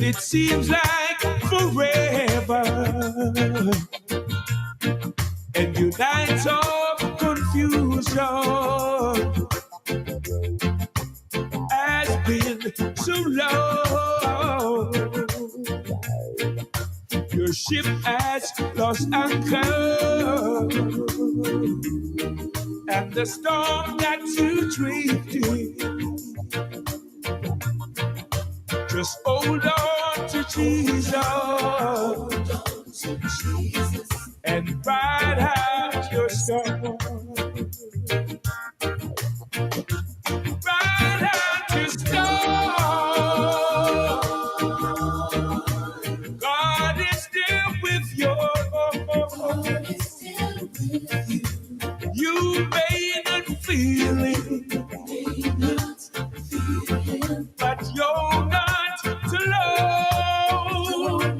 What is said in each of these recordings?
It seems like forever, and your nights of confusion has been so long. Your ship has lost anchor, and the storm that you drifted. Just hold on to Jesus and ride out your storm. Ride out your storm. God is still with you. You may not feel it, but you're not alone.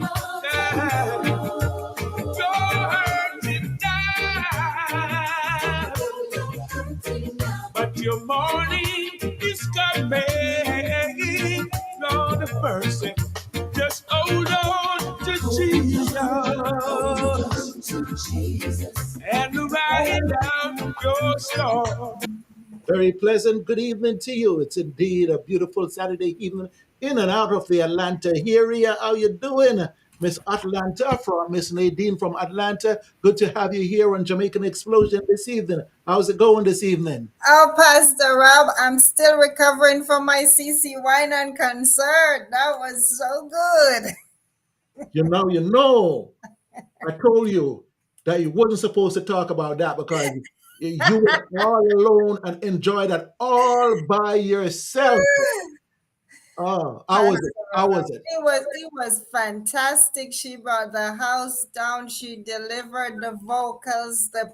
You're hurting now, but your morning is coming. Lord of mercy, just hold on to Jesus and ride down your storm. Very pleasant good evening to you. It's indeed a beautiful Saturday evening in and out of the Atlanta area. How you doing, Miss Atlanta from Miss Nadine from Atlanta? Good to have you here on Jamaican Explosion this evening. How's it going this evening? Oh, Pastor Rob, I'm still recovering from my CC Winan concert. That was so good. I told you that you wasn't supposed to talk about that because you were all alone and enjoyed that all by yourself. Oh, how was it? Pastor How Rob, was it? it was fantastic. She brought the house down. She delivered the vocals, the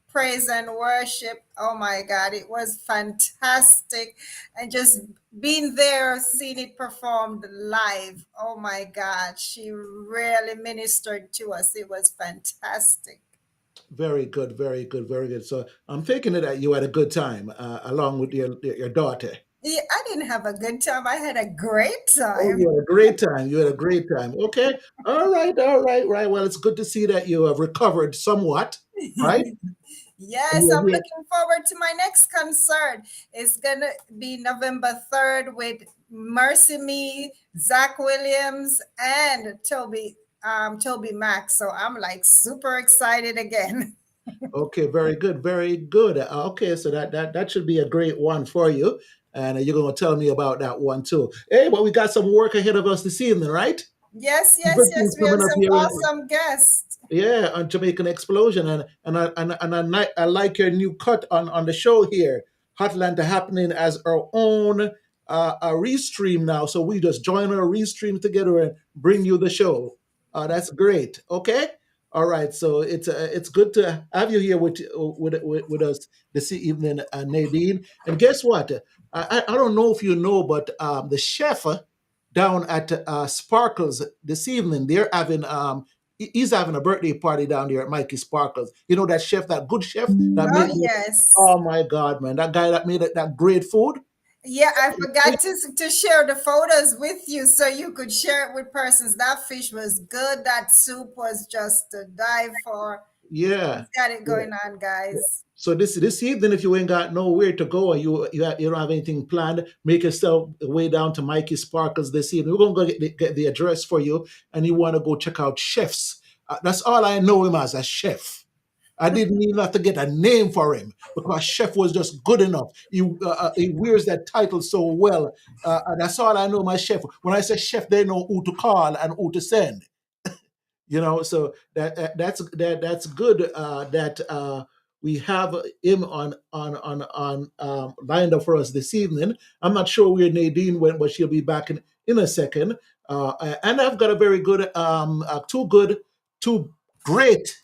praise and worship. Oh my God, it was fantastic. And just being there, seeing it performed live. Oh my God, she really ministered to us. It was fantastic. Very good, very good, very good. So I'm thinking that you had a good time along with your daughter. Yeah, I didn't have a good time. I had a great Oh, time. you had a great time. You had a great time. Okay. All right. All right. Right. Well, it's good to see that you have recovered somewhat. Right. And Yes, you're I'm here. looking forward to my next concert. It's gonna be November 3rd with Mercy Me, Zach Williams, and Toby Max. So I'm like super excited again. Okay. Very good. Very good. Okay. So that should be a great one for you. And you're going to tell me about that one too. Hey, but we got some work ahead of us this evening, right? Yes, Some yes, good yes. things We have coming up some here in awesome guests. yeah, on Jamaican Explosion, and I like your new cut on the show here. Hotlanta happening as our own a restream now, so we just join our restream together and bring you the show. That's great. Okay, all right. So it's good to have you here with us this evening, Nadine. And guess what? I don't know if you know, but the chef down at Sparkles this evening, they're having he's having a birthday party down there at Mikey Sparkles. You know that chef, that good chef that Oh made me. yes. Oh my God, man! That guy that made that great food. Yeah, I forgot to share the photos with you so you could share it with persons. That fish was good. That soup was just to die for. Yeah. He's got it Yeah. going on, guys. So this evening, if you ain't got nowhere to go and you don't have anything planned, make yourself way down to Mikey Sparkles this evening. We're gonna go get the address for you, and you want to go check out chefs. That's all I know him as, a chef. I didn't even have to get a name for him because chef was just good enough. He wears that title so well. And that's all I know, my chef. When I say chef, they know who to call and who to send. So that's good that we have him on lined up for us this evening. I'm not sure where Nadine went, but she'll be back in a second. And I've got a very good two great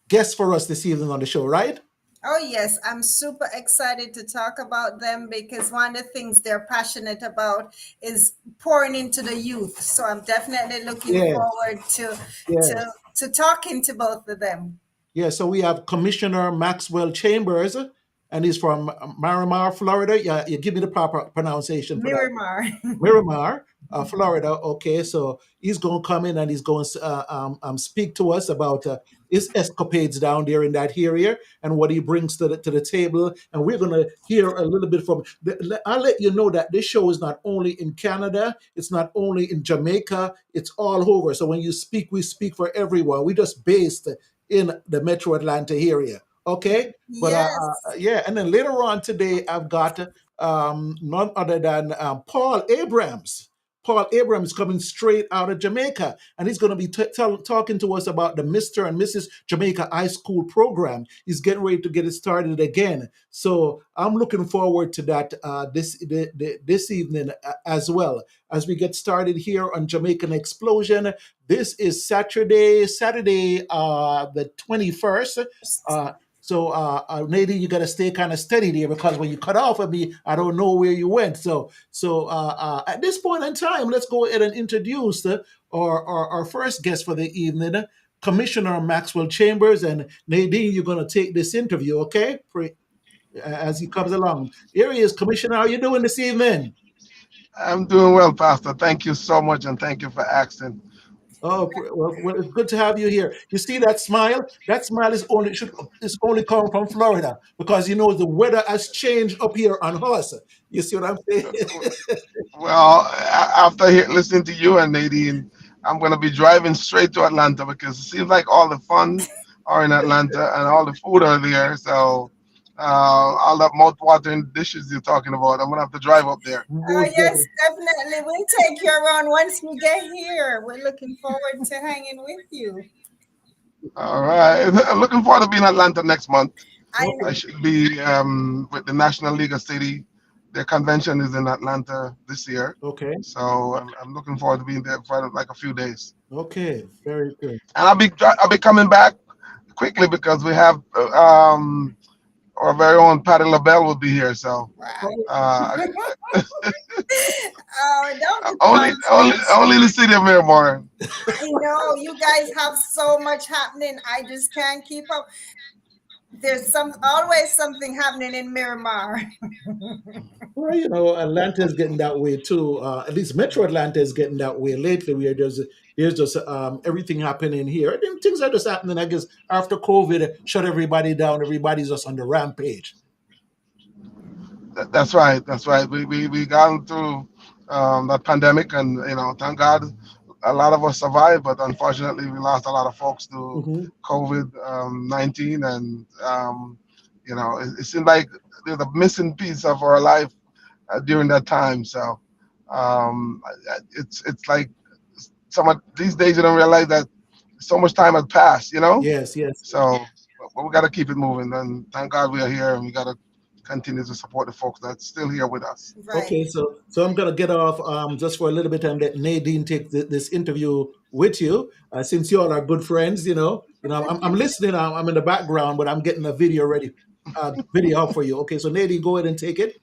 guests for us this evening on the show, right? Oh, yes, I'm super excited to talk about them because one of the things they're passionate about is pouring into the youth. So I'm definitely looking Yes, forward to yes. to talking to both of them. Yeah, so we have Commissioner Maxwell Chambers, and he's from Miramar, Florida. Yeah, you give me the proper pronunciation for that. Miramar. Miramar. Florida. Okay, so he's going to come in and he's going to speak to us about his escapades down there in that area and what he brings to the table. And we're going to hear a little bit from. I'll let you know that this show is not only in Canada, it's not only in Jamaica, it's all over. So when you speak, we speak for everyone. We just based in the Metro Atlanta area. Okay, but Yes. yeah, and then later on today, I've got none other than Paul Abrams. Paul Abrams coming straight out of Jamaica, and he's going to be talking to us about the Mr. and Mrs. Jamaica High School program. He's getting ready to get it started again. So I'm looking forward to that this evening as well as we get started here on Jamaican Explosion. This is Saturday, the 21st. Nadine, you got to stay kind of steady there because when you cut off of me, I don't know where you went. At this point in time, let's go ahead and introduce our first guest for the evening, Commissioner Maxwell Chambers. And Nadine, you're going to take this interview, okay? As he comes along. Here he is, Commissioner. How are you doing this evening? I'm doing well, Pastor. Thank you so much, and thank you for asking. Oh, well, it's good to have you here. You see that smile? That smile is only coming from Florida because you know the weather has changed up here on us. You see what I'm saying? Well, after listening to you and Nadine, I'm going to be driving straight to Atlanta because it seems like all the fun are in Atlanta and all the food are there. So, all that mouth-watering dishes you're talking about, I'm going to have to drive up there. Oh, Most yes, definitely. definitely. We'll take you around once you get here. We're looking forward to hanging with you. All right. I'm looking forward to being in Atlanta next month. I I Okay, should be with the National League of City. Their convention is in Atlanta this year. okay, So I'm looking forward to being there for like a few days. okay. Very good. And I'll be coming back quickly because we have our very own Patty LaBelle will be here. So right. Oh, uh, Oh, don't be only in the city of Miramar. I know you guys have so much happening. I just can't keep up. There's always something happening in Miramar. well, you know, Atlanta is getting that way too. At least Metro Atlanta is getting that way lately. Where there's just everything happening here. And then things are just happening. I guess after COVID shut everybody down. Everybody's just on the rampage. That's right. That's right. We gone through that pandemic, and thank God, a lot of us survived. But unfortunately, we lost a lot of folks to Hmm. COVID-19, and it seemed like there's a missing piece of our life during that time. So it's like some of these days you don't realize that so much time has passed. Yes, yes. So but we got to keep it moving, and thank God we are here, and we got to continue to support the folks that's still here with us. Right. Okay, so I'm gonna get off just for a little bit and let Nadine take this interview with you, since you all are good friends. I'm listening. I'm in the background, but I'm getting a video up for you. Okay, so Nadine, go ahead and take it.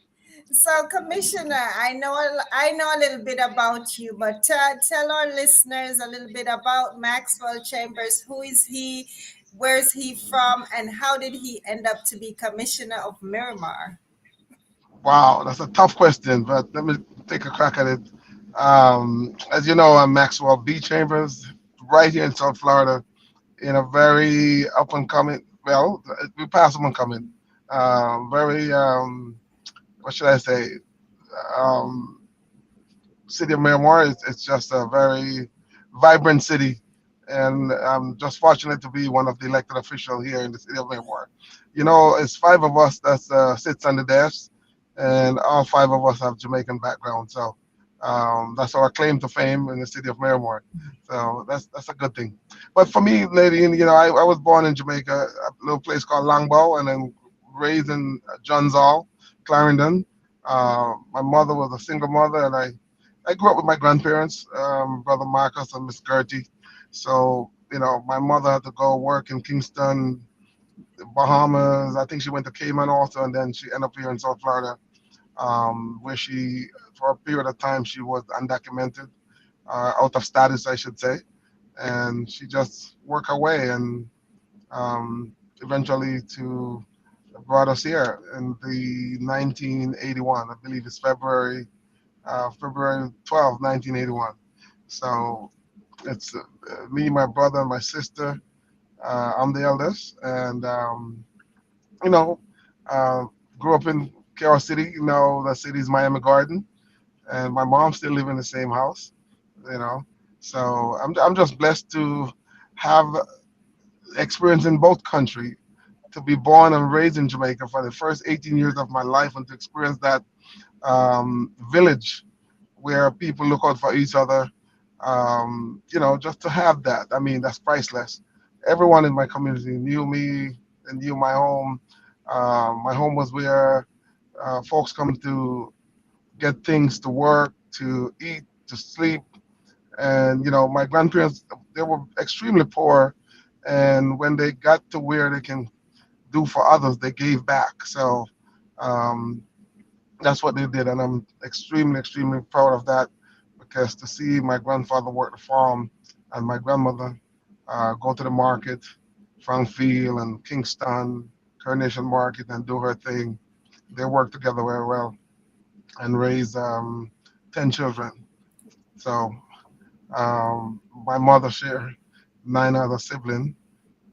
So, Commissioner, I know a little bit about you, but tell our listeners a little bit about Maxwell Chambers. Who is he? Where's he from? And how did he end up to be Commissioner of Miramar? Wow, that's a tough question, but let me take a crack at it. As you know, I'm Maxwell B. Chambers, right here in South Florida, in a very up and coming, well, we pass up and coming, very, what should I say, um, city of Miramar. It's just a very vibrant city, and I'm just fortunate to be one of the elected officials here in the city of Miramar. It's five of us that sits on the desk, and all five of us have Jamaican background. So that's our claim to fame in the city of Miramar. So that's a good thing. But for me, lady, I was born in Jamaica, a little place called Longbow, and then raised in Johns Hall, Clarendon. My mother was a single mother, and I grew up with my grandparents, brother Marcus and Miss Gertie. So, my mother had to go work in Kingston, Bahamas. I think she went to Cayman also, and then she ended up here in South Florida, where for a period of time, she was undocumented, out of status, I should say. And she just worked her way and eventually brought us here in the 1981, I believe it's February February 12th, 1981. So it's me, my brother, and my sister. I'm the eldest, and you know, uh, grew up in Carol City. You know, the city's Miami Garden, and my mom still live in the same house. You know, so I'm just blessed to have experience in both country, to be born and raised in Jamaica for the first 18 years of my life, and to experience that village where people look out for each other. Just to have that, I mean, that's priceless. Everyone in my community knew me and knew my home. My home was where folks come to get things, to work, to eat, to sleep. And my grandparents, they were extremely poor, and when they got to where they can do for others, they gave back. So um, that's what they did, and I'm extremely, extremely proud of that, because to see my grandfather work the farm and my grandmother go to the market, Frankfield and Kingston, Coronation Market, and do her thing, they work together very well and raise 10 children. So my mother shared 9 other siblings,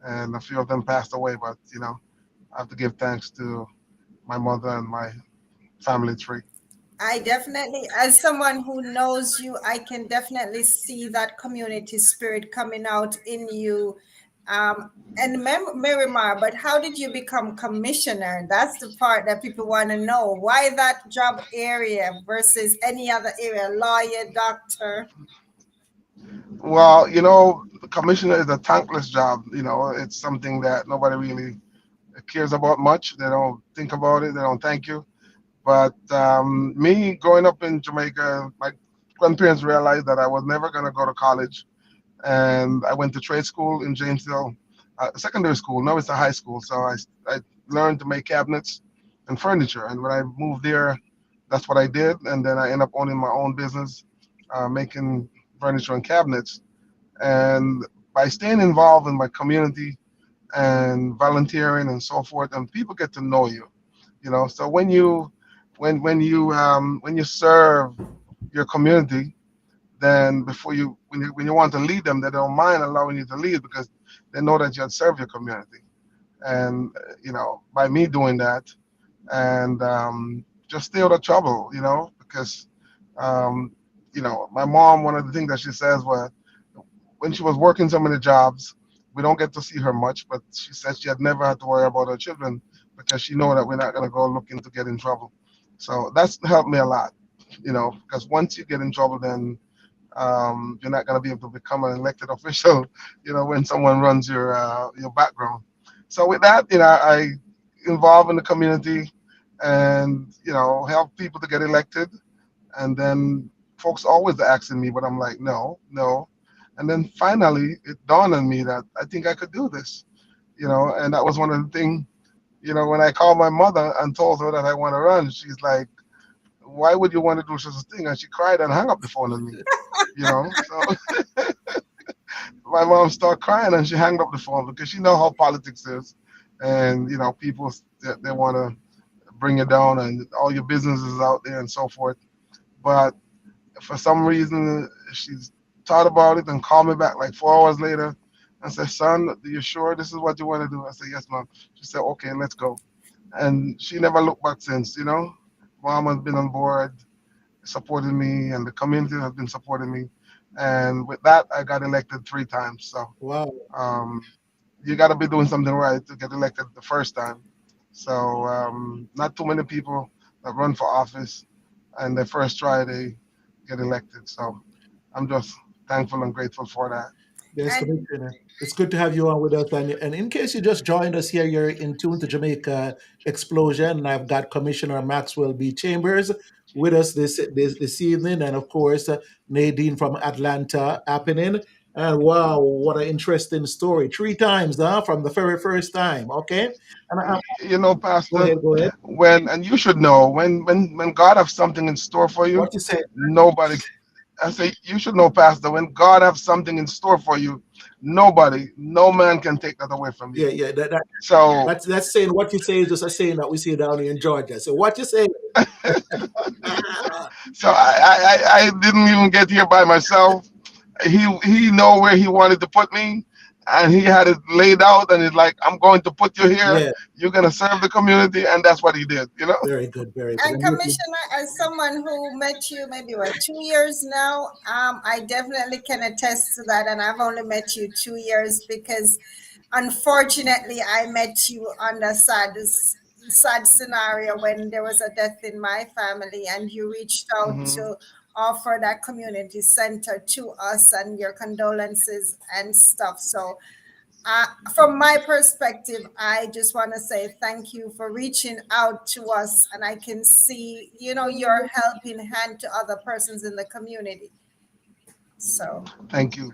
and a few of them passed away, but I have to give thanks to my mother and my family tree. I definitely, as someone who knows you, I can definitely see that community spirit coming out in you. And Miramar, but how did you become commissioner? That's the part that people want to know. Why that job area versus any other area? Lawyer, doctor. Well, the commissioner is a thankless job. It's something that nobody really cares about much. They don't think about it. They don't thank you. But me growing up in Jamaica, my grandparents realized that I was never going to go to college, and I went to trade school in Janesville, secondary school. Now it's a high school. So I learned to make cabinets and furniture. And when I moved there, that's what I did. And then I ended up owning my own business, making furniture and cabinets. And by staying involved in my community and volunteering and so forth, and people get to know you. So when you serve your community, then before when you want to lead them, they don't mind allowing you to lead, because they know that you had served your community. And by me doing that, and just stay out of trouble, because um, my mom, one of the things that she says was, when she was working so many jobs, we don't get to see her much, but she said she had never had to worry about her children, because she know that we're not going to go looking to get in trouble. So that's helped me a lot, because once you get in trouble, then you're not going to be able to become an elected official, when someone runs your background. So with that, I involve in the community, and help people to get elected. And then folks always asking me, but I'm like, no, no. And then finally, it dawned on me that I think I could do this, and that was one of the things. When I called my mother and told her that I want to run, she's like, "Why would you want to do such a thing?" And she cried and hung up the phone on me. So my mom started crying and she hung up the phone, because she know how politics is, and people, they want to bring you down, and all your business is out there and so forth. But for some reason, she thought about it and called me back like 4 hours later and said, "Son, are you sure this is what you want to do?" I said, "Yes, mom." She said, "Okay, let's go." And she never looked back since. Mom has been on board, supporting me, and the community has been supporting me. And with that, I got elected 3 times. So Wow. um, you got to be doing something right to get elected the first time. So not too many people that run for office and their first try they get elected. So I'm just thankful and grateful for that. Yes, And Commissioner. It's good to have you on with us. And in case you just joined us here, you're in tune to Jamaica Explosion. And I've got Commissioner Maxwell B. Chambers with us this evening. And of course, Nadine from Atlanta happening. And wow, what an interesting story. 3 times, huh? From the very first time. Okay. And go Pastor, ahead, go ahead. and you should know, when God has something in store for you, What you say? nobody. I say you should know, Pastor, when God has something in store for you, no man can take that away from Yeah, you. yeah. So, That's saying what you say is just a saying that we see down here in Georgia. So what you say? Ah, so I didn't even get here by myself. He know where he wanted to put me, and he had it laid out, and he's like, I'm going to put you here. yeah, You're gonna serve the community, and that's what he did. You know. very good, very good. And Commissioner, as someone who met you maybe what 2 years now, I definitely can attest to that. And I've only met you 2 years because, unfortunately, I met you under sad scenario when there was a death in my family, and you reached out Hmm. to offer that community center to us and your condolences and stuff. So from my perspective, I just want to say thank you for reaching out to us, and I can see, your helping hand to other persons in the community. So, Thank you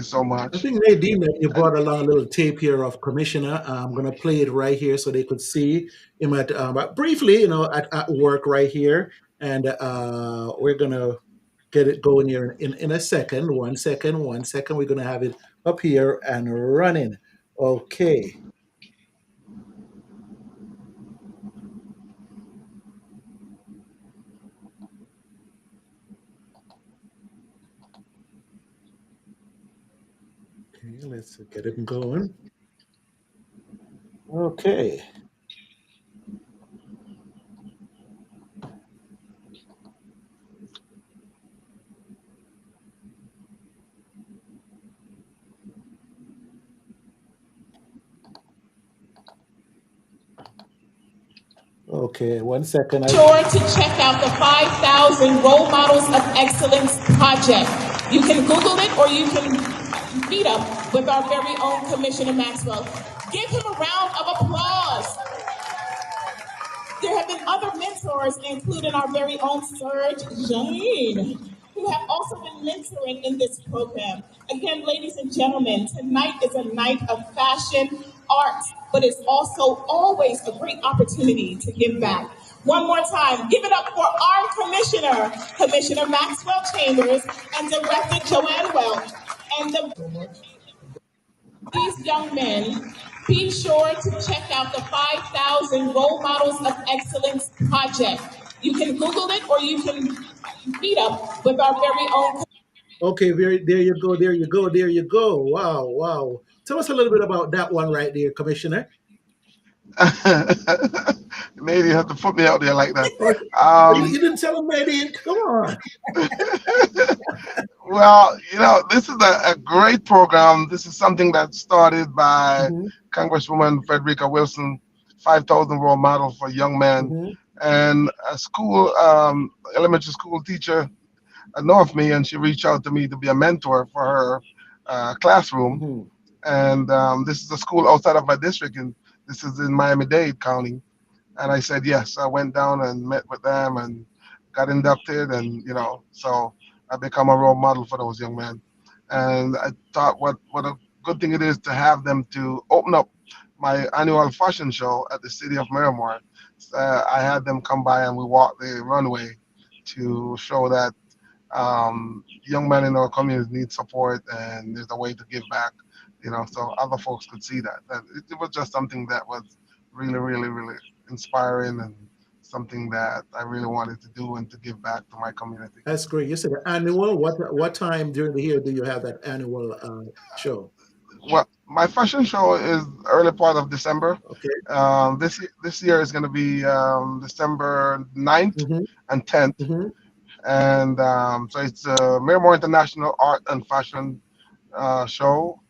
so I much. think Nadine, that you And brought along a little tape here of Commissioner. I'm going to play it right here so they could see him briefly, at work right here. And we're going to get it going here in a second. 1 second, 1 second. We're going to have it up here and running. Okay. Okay, let's get it going. Okay. Okay, 1 second. Sure to check out the 5,000 Role Models of Excellence project. You can Google it or you can meet up with our very own Commissioner Maxwell. Give him a round of applause. There have been other mentors, including our very own Serge Jane, who have also been mentoring in this program. Again, ladies and gentlemen, tonight is a night of fashion, art, but it's also always a great opportunity to give back. One more time, give it up for our commissioner, Commissioner Maxwell Chambers, and Director Joanne Welch, and these young men. Be sure to check out the 5,000 Role Models of Excellence project. You can Google it or you can meet up with our very own. Okay, there you go, there you go, there you go. Wow, wow. Tell us a little bit about that one right there, Commissioner. Maybe you have to put me out there like that. Oh, you Um, didn't tell him, Nadine. Come on. well, this is a great program. This is something that started by Hmm. Congresswoman Frederica Wilson, 5,000 role model for young men, Hmm. and a school, elementary school teacher know of me, and she reached out to me to be a mentor for her classroom. Hmm. And this is a school outside of my district, and this is in Miami-Dade County. And I said yes. I went down and met with them and got inducted, and so I become a role model for those young men. And I thought what a good thing it is to have them to open up my annual fashion show at the city of Miramar. I had them come by and we walked the runway to show that young men in our community need support and there's a way to give back. So other folks could see that it was just something that was really, really, really inspiring and something that I really wanted to do and to give back to my community. That's great. You said annual. What time during the year do you have that annual show? Well, my fashion show is early part of December. Okay. This year is going to be December 9th Hmm. and 10th. Hmm. And so it's Miramar International Art and Fashion show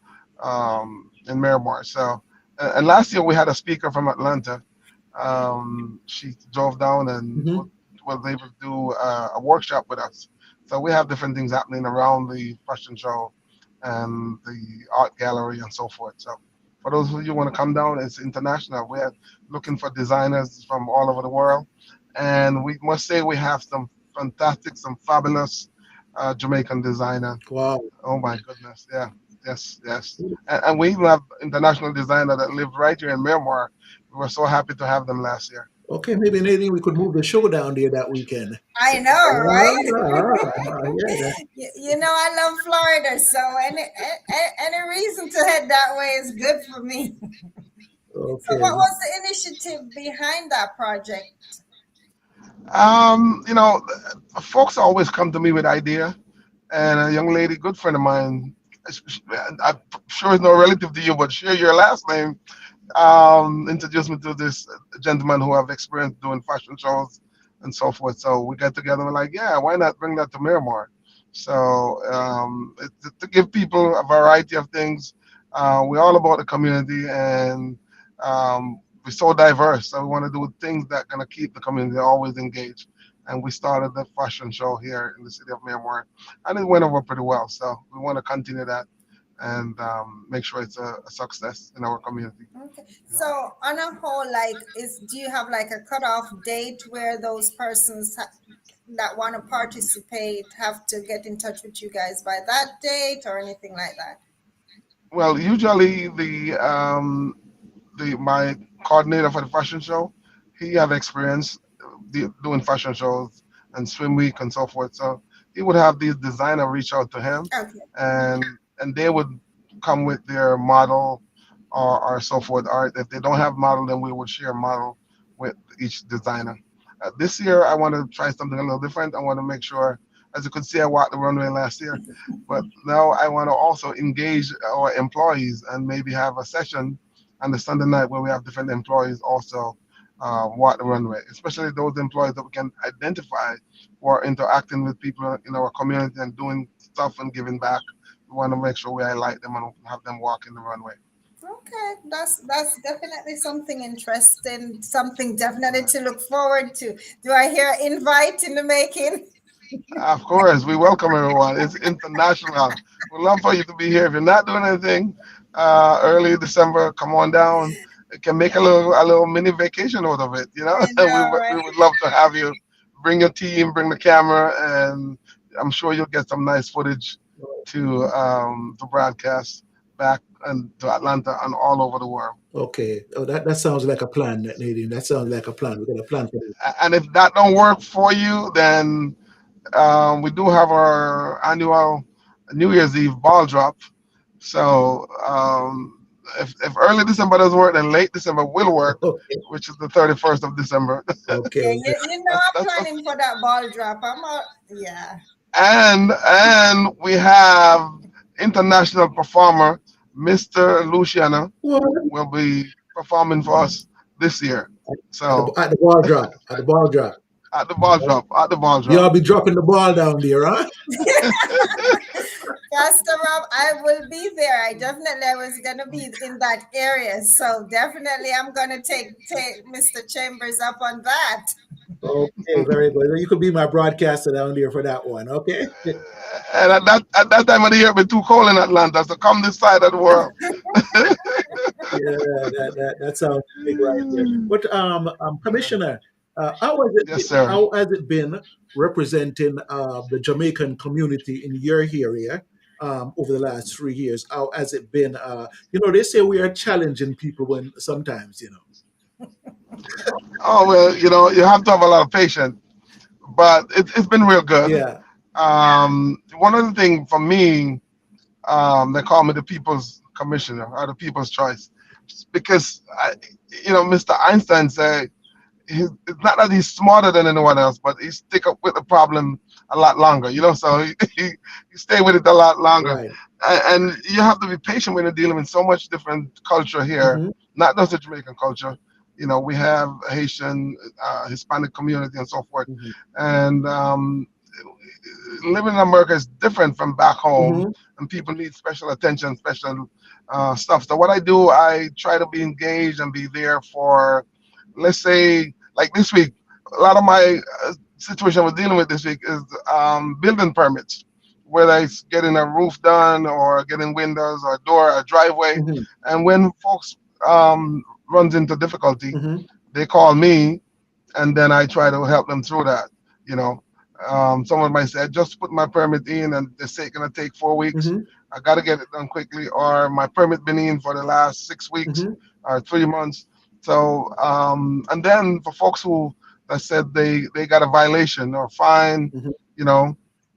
in Miramar. So, and last year we had a speaker from Atlanta. She drove down and Hmm. was able to do a workshop with us. So we have different things happening around the fashion show and the art gallery and so forth. So for those of you who want to come down, it's international. We're looking for designers from all over the world. And we must say we have some fantastic, some fabulous Jamaican designer. Wow. Oh my goodness. Yeah. Yes, yes. And we even have international designer that lived right here in Miramar. We were so happy to have them last year. Okay, maybe Nadine, we could move the show down there that weekend. I know, right? Yeah, I love Florida, so any reason to head that way is good for me. So, okay. what was the initiative behind that project? You know, folks always come to me with idea, and a young lady, good friend of mine, I'm sure it's no relative to you, but share your last name, introduced me to this gentleman who have experience doing fashion shows and so forth. So we got together and we're like, yeah, why not bring that to Miramar? So to give people a variety of things. We're all about the community, and we're so diverse. So we want to do things that gonna keep the community always engaged. And we started the fashion show here in the city of Miramar, and it went over pretty well. So we want to continue that and make sure it's a success in our community. Okay. Yeah. So, on a whole, like, do you have like a cutoff date where those persons that want to participate have to get in touch with you guys by that date or anything like that? Well, usually the my coordinator for the fashion show, he have experience doing fashion shows and swim week and so forth. So he would have these designer reach out to him, Okay. and they would come with their model or so forth. Or if they don't have model, then we would share model with each designer. This year, I want to try something a little different. I want to make sure, as you could see, I walked the runway last year, but now I want to also engage our employees and maybe have a session on the Sunday night where we have different employees also walk the runway, especially those employees that we can identify who are interacting with people in our community and doing stuff and giving back. We want to make sure we highlight them and have them walk in the runway. Okay, that's definitely something interesting, something definitely to look forward to. Do I hear invite in the making? Of course, we welcome everyone. It's international. We'd love for you to be here. If you're not doing anything, early December, come on down. You can make a little mini vacation out of it. You know, I know, we right? would love to have you. Bring your team, bring the camera, and I'm sure you'll get some nice footage to broadcast back and to Atlanta and all over the world. Okay. Oh, that sounds like a plan, Nadine. That sounds like a plan. We're gonna plan for this. And if that don't work for you, then we do have our annual New Year's Eve ball drop. So if early December doesn't work, then late December will work, Okay. which is the 31st of December. Yeah, Okay. I'm That's planning for that ball drop. Yeah. and we have international performer Mr. Luciano What? will be performing for us this year. So At the ball drop. At the ball drop. at the ball Y'all drop. be dropping the ball down there, huh? Pastor Rob, I will be there. I definitely I was gonna be in that area. So definitely I'm gonna take Mr. Chambers up on that. Okay, very good. You could be my broadcaster down there for that one. Okay. And at that time of the year, it'll be too cold in Atlanta. So come this side of the world. Yeah, that sounds big right there. But Commissioner, how has it Yes, been, sir. how has it been representing the Jamaican community in your area over the last 3 years? How has it been? They say we are challenging people when sometimes, Oh well, you have to have a lot of patience, but it's been real good. Yeah. One of the things for me, they call me the People's Commissioner or the People's Choice, because Mr. Einstein said it's not that he's smarter than anyone else, but he stick up with the problem a lot longer. So he stay with it a lot longer, Right. and you have to be patient when you're dealing with so much different culture here, Hmm. not just the Jamaican culture. We have Haitian, Hispanic community, and so forth, Hmm. and living in America is different from back home, Hmm. and people need special attention, special stuff. So what I do, I try to be engaged and be there for, let's say, like this week. A lot of my situation we're dealing with this week is building permits, whether it's getting a roof done or getting windows or a door, a driveway. Hmm. And when folks runs into difficulty, Hmm. they call me, and then I try to help them through that. You know, someone might say, "I just put my permit in, and they say it's gonna take 4 weeks. Hmm. I gotta get it done quickly," or "My permit been in for the last 6 weeks Hmm. or 3 months." So and then for folks who that said they got a violation or fine, Mhm. you know,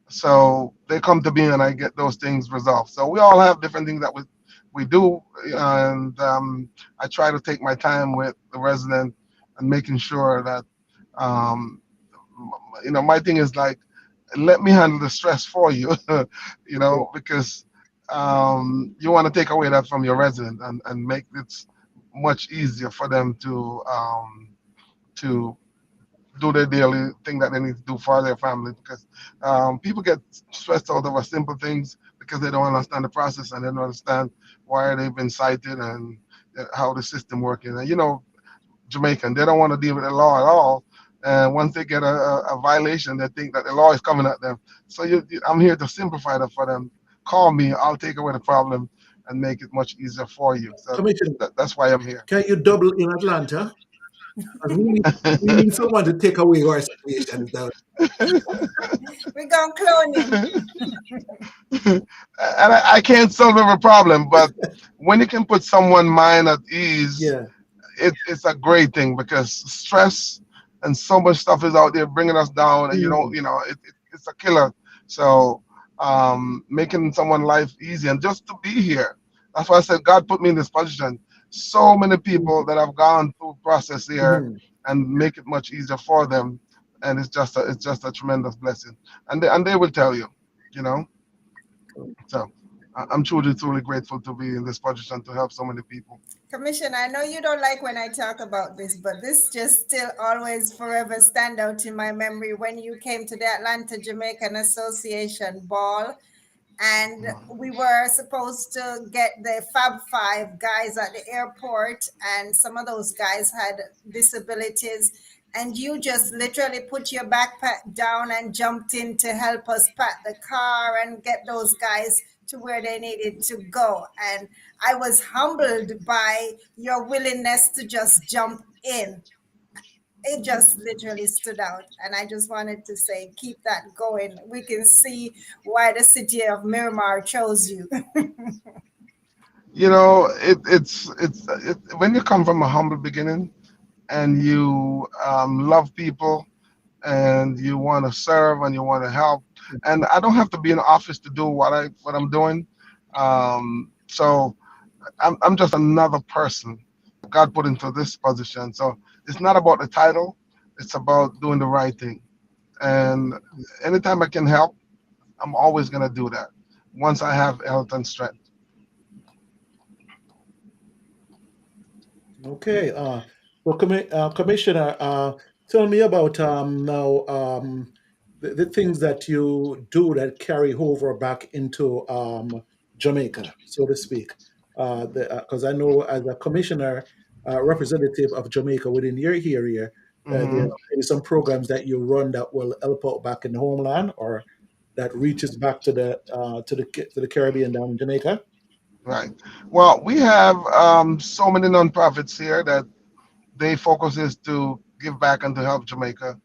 so they come to me and I get those things resolved. So we all have different things that we do, and I try to take my time with the resident and making sure that um, my thing is like, let me handle the stress for you, Yeah. because you want to take away that from your resident and make it much easier for them to do their daily thing that they need to do for their family, because people get stressed out over simple things because they don't understand the process and they don't understand why they've been cited and how the system working. And Jamaican, they don't want to deal with the law at all. And once they get a violation, they think that the law is coming at them. So I'm here to simplify that for them. Call me, I'll take away the problem and make it much easier for you. So Commissioner, that's why I'm here. can you double in Atlanta? 'Cause we need someone to take away our situations down. We're going to clone him. And I can't solve every problem, but when you can put someone's mind at ease, Yeah. it's a great thing, because stress and so much stuff is out there bringing us down, and Mm. it's a killer. So making someone life easy and just to be here. That's why I said God put me in this position. So many people that have gone through process here Mhm. and make it much easier for them, and it's just a tremendous blessing. And they will tell you, you know. So I'm truly grateful to be in this position to help so many people. Commissioner, I know you don't like when I talk about this, but this just still always forever stand out in my memory when you came to the Atlanta Jamaican Association ball, and we were supposed to get the Fab Five guys at the airport, and some of those guys had disabilities, and you just literally put your backpack down and jumped in to help us pack the car and get those guys to where they needed to go. And I was humbled by your willingness to just jump in. It just literally stood out. And I just wanted to say, keep that going. We can see why the city of Miramar chose you. When you come from a humble beginning and you love people and you want to serve and you want to help, and I don't have to be in the office to do what I'm doing. So I'm just another person God put into this position. So it's not about the title; it's about doing the right thing. And anytime I can help, I'm always gonna do that. Once I have health and strength. Okay. Well, Commissioner, tell me about now the things that you do that carry over back into Jamaica, so to speak. Because I know as a commissioner, representative of Jamaica within your area, there Hmm. are some programs that you run that will help out back in the homeland or that reaches back to the Caribbean down in Jamaica. Right. Well, we have so many nonprofits here that they focus is to give back and to help Jamaica.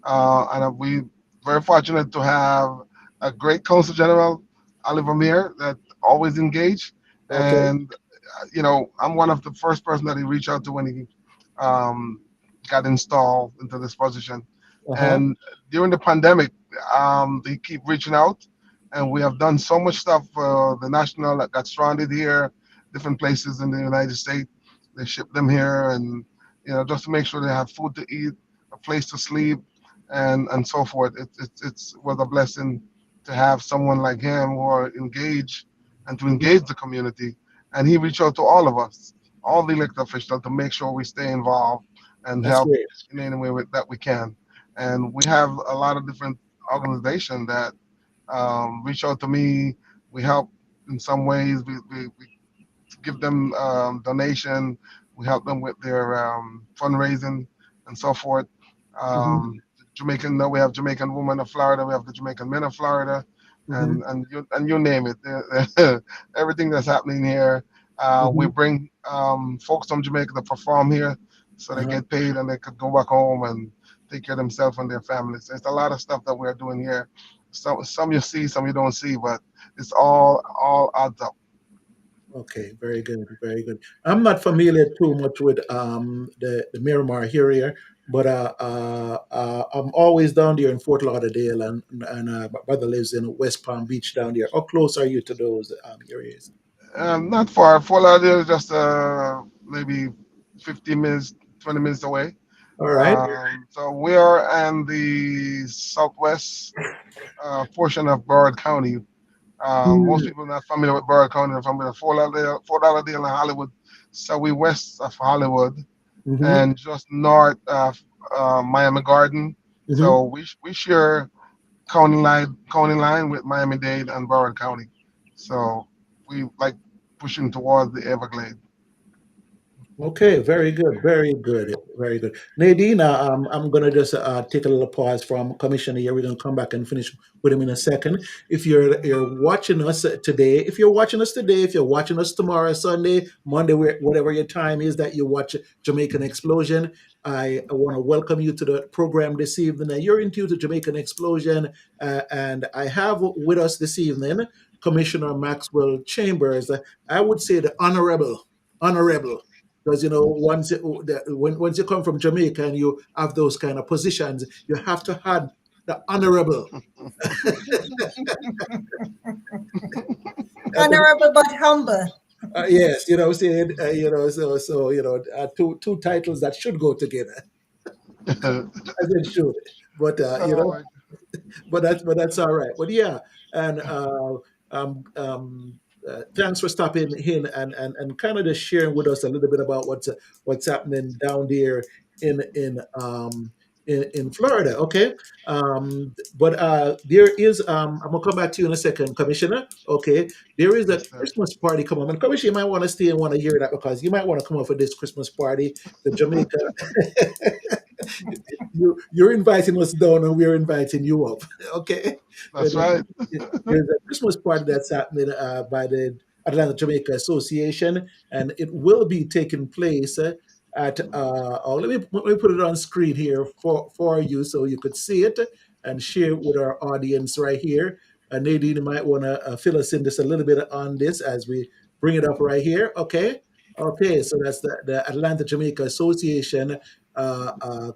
And we very fortunate to have a great Consul General, Oliver Meir, that always engaged. Okay. And I'm one of the first person that he reached out to when he um, got installed into this position. Uh huh. And during the pandemic, they keep reaching out, and we have done so much stuff for the national that got stranded here, different places in the United States. They ship them here, and just to make sure they have food to eat, a place to sleep, and so forth. It's was a blessing to have someone like him who are engaged and to Hmm. engage the community. And he reached out to all of us, all the elected officials, to make sure we stay involved and That's help great. in any way that we can. And we have a lot of different organizations that reach out to me. We help in some ways. We give them donation. We help them with their fundraising and so forth. Hmm. Jamaican, no, we have Jamaican women of Florida. We have the Jamaican men of Florida, Hmm. and you name it. Everything that's happening here. We Hmm. bring folks from Jamaica to perform here, so they Uh-huh. get paid and they could go back home and take care of themselves and their families. It's a lot of stuff that we're doing here. Some you see, some you don't see, but it's all adds up. Okay, very good, very good. I'm not familiar too much with the Miramar area, but I'm always down there in Fort Lauderdale, and my brother lives in West Palm Beach down there. How close are you to those areas? Not far. Fort Lauderdale is just maybe 15 minutes, 20 minutes away. All right. So we are in the southwest portion of Broward County. Most people not familiar with Broward County. They're familiar with Fort Lauderdale, and Hollywood. So we west of Hollywood Mm-hmm. and just north of Miami Garden. Mm-hmm. So we share county line with Miami-Dade and Broward County. So we like pushing toward the Everglades. Okay, very good, very good, very good. Nadine, I'm gonna just take a little pause from Commissioner here. We're gonna come back and finish with him in a second. If you're watching us today, if you're watching us today, if you're watching us tomorrow, Sunday, Monday, whatever your time is that you watch Jamaican Explosion, I want to welcome you to the program this evening. And you're into the Jamaican Explosion, and I have with us this evening Commissioner Maxwell Chambers. I would say the honorable, because once you come from Jamaica and you have those kind of positions, you have to have the honorable. Honorable but humble. Yes, you know, saying two titles that should go together, as it should. But Oh, but that's all right. But yeah, and thanks for stopping in and kind of just sharing with us a little bit about what's happening down there in Florida. Okay, but there is I'm gonna come back to you in a second, Commissioner. Okay, there is a yes, sir. Christmas party coming, and Commissioner, you might want to stay and want to hear that because you might want to come up for this Christmas party, the Jamaica. You're inviting us down and we're inviting you up. Okay. That's right. There's a Christmas party that's happening by the Atlanta Jamaica Association, and it will be taking place at. Let me put it on screen here for you so you could see it and share it with our audience right here. Nadine, you might want to fill us in just a little bit on this as we bring it up right here. Okay. Okay, so that's the Atlanta Jamaica Association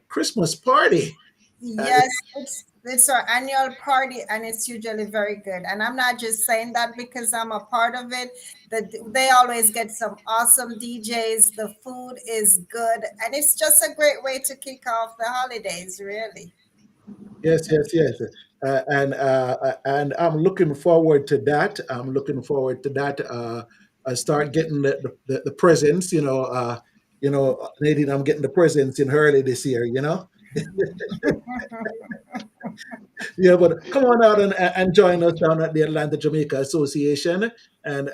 Christmas party. Yes, it's our annual party and it's usually very good. And I'm not just saying that because I'm a part of it. That they always get some awesome DJs. The food is good, and it's just a great way to kick off the holidays, really. Yes, yes, yes. And I'm looking forward to that. I'm looking forward to that. I start getting the presents. Nadine, I'm getting the presents in early this year. Yeah, but come on out and join us down at the Atlanta Jamaica Association and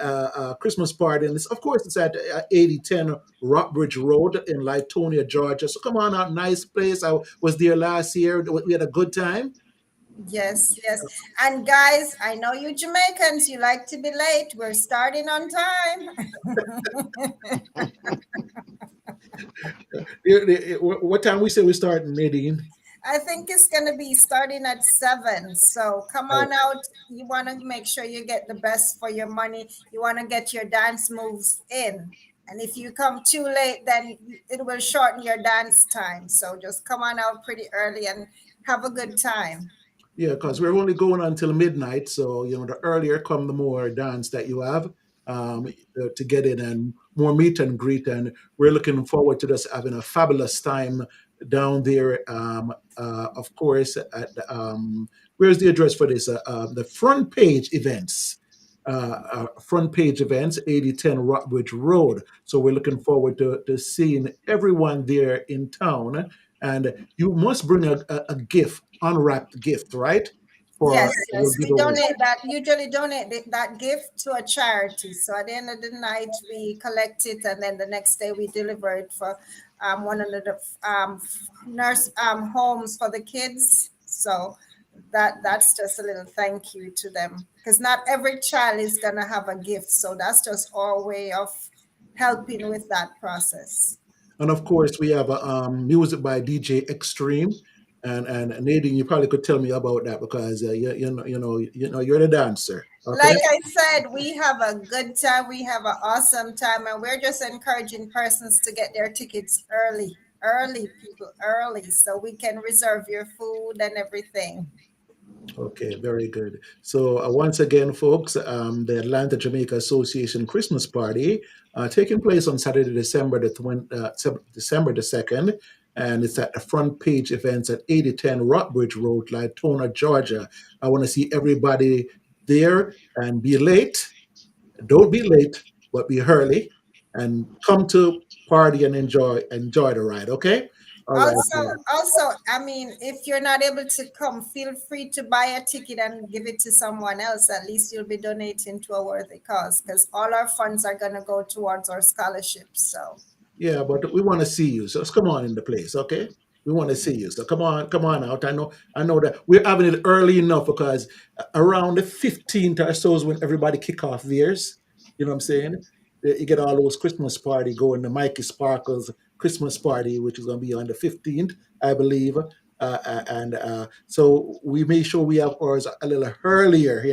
Christmas party. And of course, it's at 8010 Rockbridge Road in Litonia, Georgia. So come on out, nice place. I was there last year. We had a good time. Yes, yes. And guys, I know you Jamaicans, you like to be late. We're starting on time. What time we say we start, Nadine? I think it's going to be starting at 7. So come on out. You want to make sure you get the best for your money. You want to get your dance moves in. And if you come too late, then it will shorten your dance time. So just come on out pretty early and have a good time. Yeah, because we're only going until midnight. So, the earlier come, the more dance that you have um, to get in and more meet and greet. And we're looking forward to just having a fabulous time down there. Of course, where's the address for this? The front page events. Front page events, 8010 Rockbridge Road. So we're looking forward to seeing everyone there in town. And you must bring a gift, unwrapped gift, right? For Yes, your yes. We giveaway. donate that, usually donate that gift to a charity. So at the end of the night, we collect it and then the next day we deliver it for one of the nurse homes for the kids. So that's just a little thank you to them because not every child is going to have a gift. So that's just our way of helping with that process. And of course, we have music by DJ Extreme. And Nadine, you probably could tell me about that because you're the dancer. Okay. Like I said, we have a good time. We have an awesome time, and we're just encouraging persons to get their tickets early, early, people, early, so we can reserve your food and everything. Okay, very good. So once again, folks, the Atlanta Jamaica Association Christmas party taking place on Saturday, December the 2nd, and it's at the Front Page Events at 8010 Rockbridge Road, Latona, Georgia. I want to see everybody there and be late. Don't be late, but be early and come to party and enjoy the ride. Okay. All right. Also, I mean, if you're not able to come, feel free to buy a ticket and give it to someone else. At least you'll be donating to a worthy cause, because all our funds are going to go towards our scholarships. So Yeah, but we want to see you. So come on in the place, okay? We want to see you. So come on out. I know that we're having it early enough because around the 15th or so is when everybody kick off theirs. You know what I'm saying? You get all those Christmas party going, the Mikey Sparkles Christmas party, which is going to be on the 15th, I believe. And so we make sure we have ours a little earlier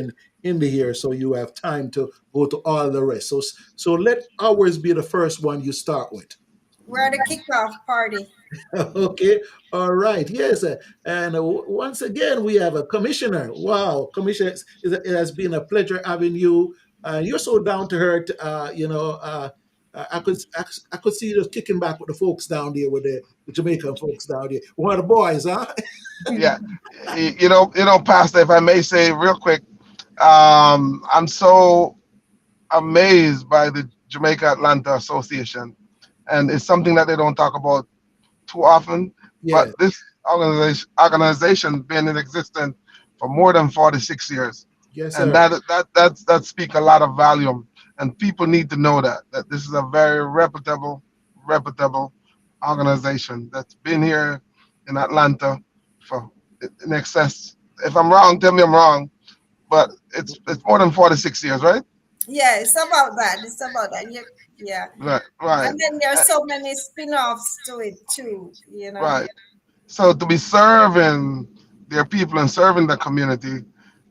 in the year so you have time to go to all the rest. So let ours be the first one you start with. we're at a kickoff party. Okay, all right, yes, and once again we have a commissioner. Wow, commissioner, it has been a pleasure having you. You're so down to earth. I could see you just kicking back with the folks down there, with the Jamaican folks down there. One of the boys, huh? Yeah, Pastor, if I may say real quick, I'm so amazed by the Jamaica Atlanta Association, and it's something that they don't talk about too often. But Yes, this organization been in existence for more than 46 years, yes, and sir. that speak a lot of volume. And people need to know that this is a very reputable organization that's been here in Atlanta for in excess. If I'm wrong, tell me I'm wrong. But it's more than 46 years, right? Yeah, it's about that. It's about that. Yeah. Right, right, And then there are so many spin-offs to it too, you know. right. So to be serving their people and serving the community,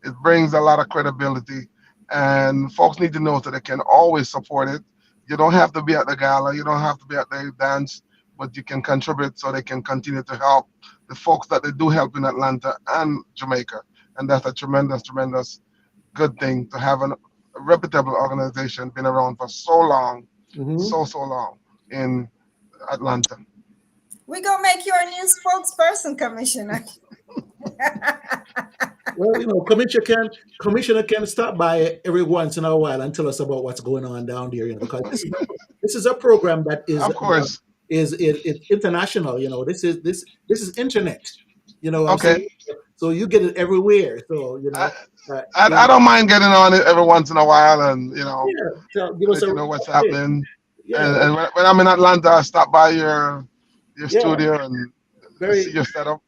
it brings a lot of credibility. And folks need to know that they can always support it. You don't have to be at the gala, you don't have to be at the dance, but you can contribute so they can continue to help the folks that they do help in Atlanta and Jamaica. And that's a tremendous good thing to have a reputable organization been around for so long, Hmm. so long in Atlanta. We gonna make you our new spokesperson, Commissioner. Well, commissioner can stop by every once in a while and tell us about what's going on down there. Because this is a program that Of course. it's international. This is internet. You know what I'm Okay. saying? So you get it everywhere. So I, uh, I, you I know, don't mind getting on it every once in a while and, yeah. So give us let a you know what's hey, happening. yeah, And when I'm in Atlanta, I stop by your yeah, studio and see very. your setup.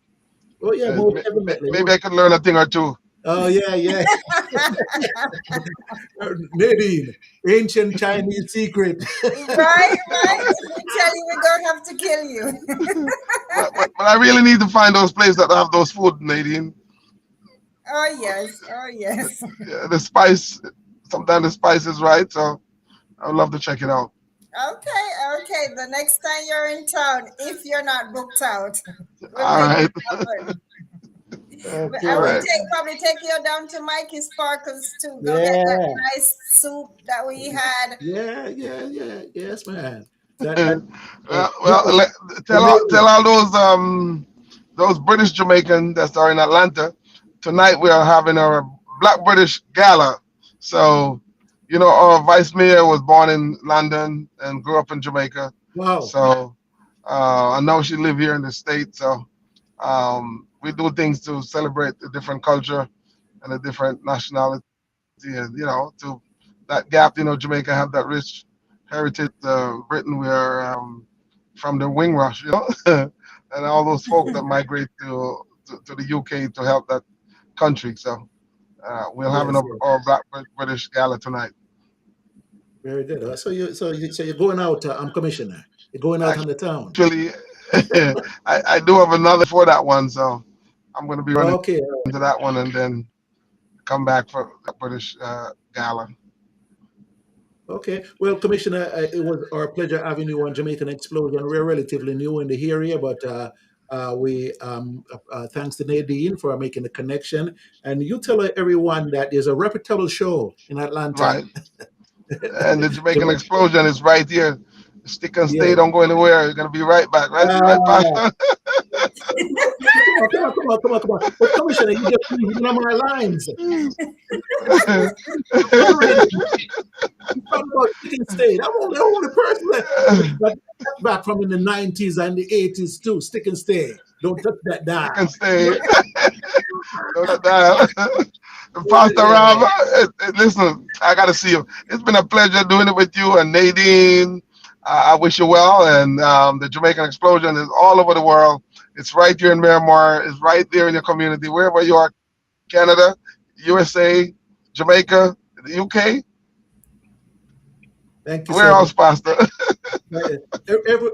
Oh yeah, most definitely. Maybe I could learn a thing or two. Oh yeah, yeah. Nadine, ancient Chinese secret. Right, right. If we tell you, we're gonna have to kill you. But I really need to find those places that have those food, Nadine. Oh yes, oh yes. Yeah, the spice, sometimes the spice is right. So I would love to check it out. Okay, okay. The next time you're in town, if you're not booked out, we'll All make it right. happen. But I All Okay. will right. probably take you down to Mikey Sparkles to go get that Yeah. nice soup that we had. Yeah. Yeah. Yeah. Yes, man. That Well, the tell mayor. all those British Jamaican that are in Atlanta tonight. We are having our Black British Gala. So, our vice mayor was born in London and grew up in Jamaica. Wow. So, I know she live here in the States. So, we do things to celebrate the different culture and the different nationality, and to that gap. Jamaica have that rich heritage. Britain, we are from the Windrush, and all those folk that migrate to the UK to help that country. So we're having Yes. Yes. our Black British Gala tonight. Very good. So you're going out. I'm commissioner. You're going out on the town. Actually, I do have another before that one, so I'm going to be running Okay. to that one and then come back for the British gala. Okay. Well, Commissioner, it was our pleasure having you on Jamaican Explosion. We're relatively new in the area, but we thanks to Nadine for making the connection. And you tell everyone that there's a reputable show in Atlanta. Right. And the Jamaican Jamaica, explosion is right here. Stick and stay, yeah. don't go anywhere. You're gonna be right back. Right, right, Uh, Pastor? come on. But Commissioner, you just using my lines. You talk about chicken stay. I'm the only person that back from in the 90s and the 80s too. Stick and stay. Don't touch that Stick and dial. stay. Don't let that. Pastor Rob, Yeah. listen, I got to see you. It's been a pleasure doing it with you and Nadine. I wish you well. And the Jamaican explosion is all over the world. It's right here in Miramar. It's right there in your community, wherever you are, Canada, USA, Jamaica, the UK. Thank you Where so much. else, Pastor?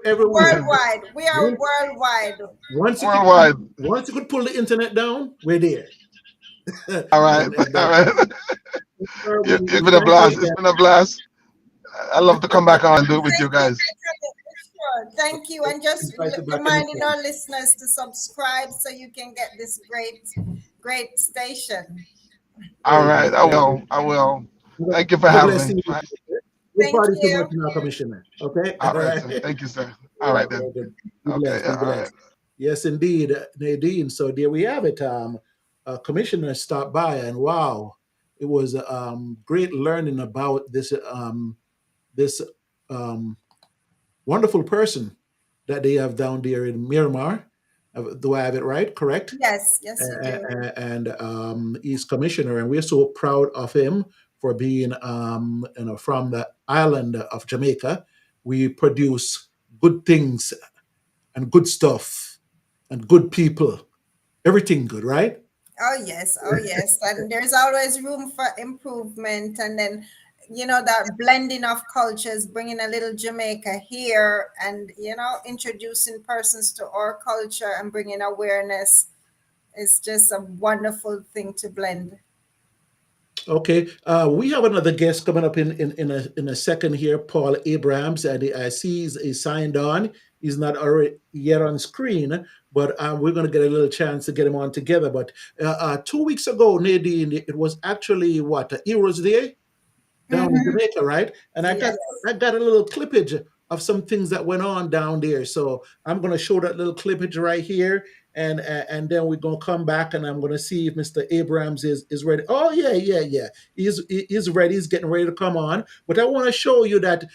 Everywhere. Worldwide. We are Once, worldwide. Worldwide. once you could pull the internet down, we're there. All right. and All right. It's we been a thank you blast. It's again. been a blast. I love to come back on and do it with you Thank you, guys. Sure. Thank you. And just Invite you back reminding anytime. our listeners to subscribe so you can get this great station. All Very right. good. I Very good. will. I will. God Thank you for having bless me. you. Good Thank party too much you. now, Commissioner. Okay? All All right, right. sir. Thank you, sir. All All right right, then. very good. Be Okay. blessed. Be Yeah, all right. blessed. Yes, indeed, Nadine. So there we have it. Commissioner stopped by, and wow, it was great learning about this um, wonderful person that they have down there in Myanmar. Do I have it right? Correct? Yes, you do. And he's commissioner, and we're so proud of him for being, from the island of Jamaica. We produce good things and good stuff and good people. Everything good, right? Oh yes. And there's always room for improvement. And then, that blending of cultures, bringing a little Jamaica here and, introducing persons to our culture and bringing awareness is just a wonderful thing to blend. Okay, we have another guest coming up in a second here, Paul Abrams, and I see he's signed on. He's not already yet on screen, but we're going to get a little chance to get him on together. But 2 weeks ago, Nadine, it was actually what, Heroes Day down in Mm-hmm. Jamaica, right? And Yes. I got a little clippage of some things that went on down there. So I'm going to show that little clippage right here, and then we're going to come back, and I'm going to see if Mr. Abrams is ready. Oh yeah. He's ready. He's getting ready to come on. But I want to show you that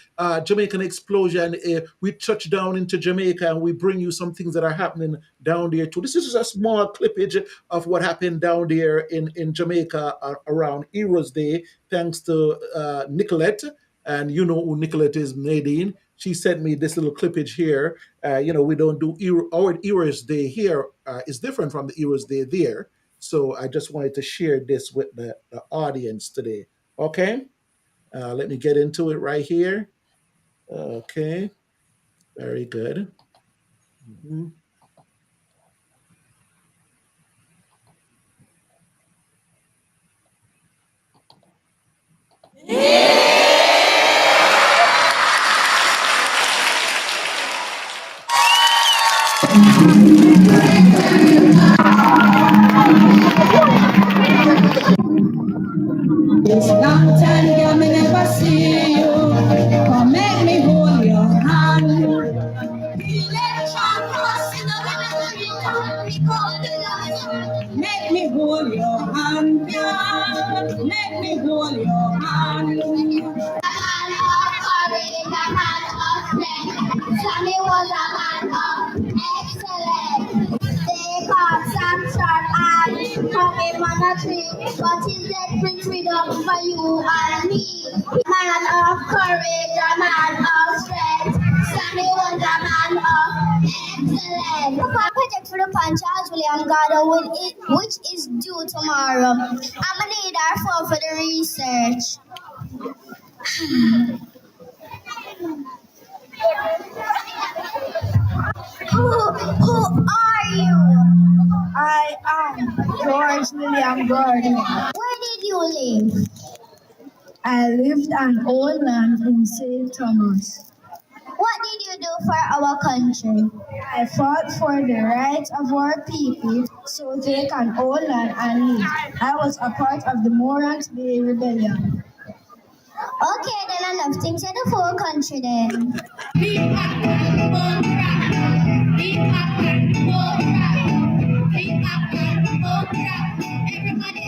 Jamaican explosion. We touch down into Jamaica, and we bring you some things that are happening down there too. This is just a small clippage of what happened down there in Jamaica around Heroes Day, thanks to Nicolette. And you know who Nicolette is, Nadine. She sent me this little clippage here. We don't do our Heroes Day here is different from the Heroes Day there. So I just wanted to share this with the audience today. Okay, let me get into it right here. Okay, very good. Mhm. It's long time girl, me never see you. Come make me hold your hand. Make me hold your hand, girl. Make me hold your hand. Sammy was a man of excellence. They caught some sharp and coming on a tree, but his dead bring freedom for you and me. Man of courage, a man of strength. Sammy was a man of excellence. Project for the punch, Charles William Gardner, which is due tomorrow. I'm gonna need our phone for the research. Who are you? I am George William Gordon. Where you live? I lived on old land in St. Thomas. What did you do for our country? I fought for the rights of our people so they can own land and live. I was a part of the Morans Bay Rebellion. Okay, then I love things in the whole country then. Be happy, be happy, be happy, everybody,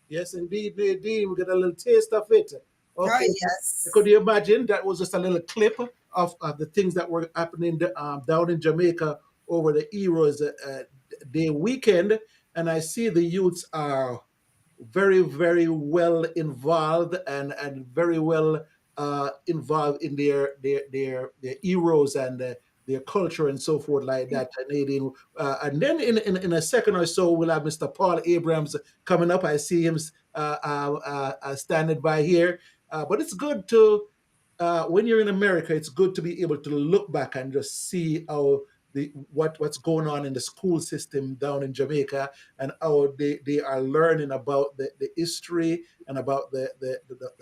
Yes, indeed, Nadine. We get a little taste of it. Oh, Okay. yes. Could you imagine that was just a little clip of the things that were happening down in Jamaica over the Heroes Day weekend? And I see the youths are very, very well involved and very well involved in their heroes and their culture and so forth like that. Canadian, and then in a second or so we'll have Mr. Paul Abrams coming up. I see him standing by here, but it's good to when you're in America, it's good to be able to look back and just see how what's going on in the school system down in Jamaica and how they are learning about the history and about the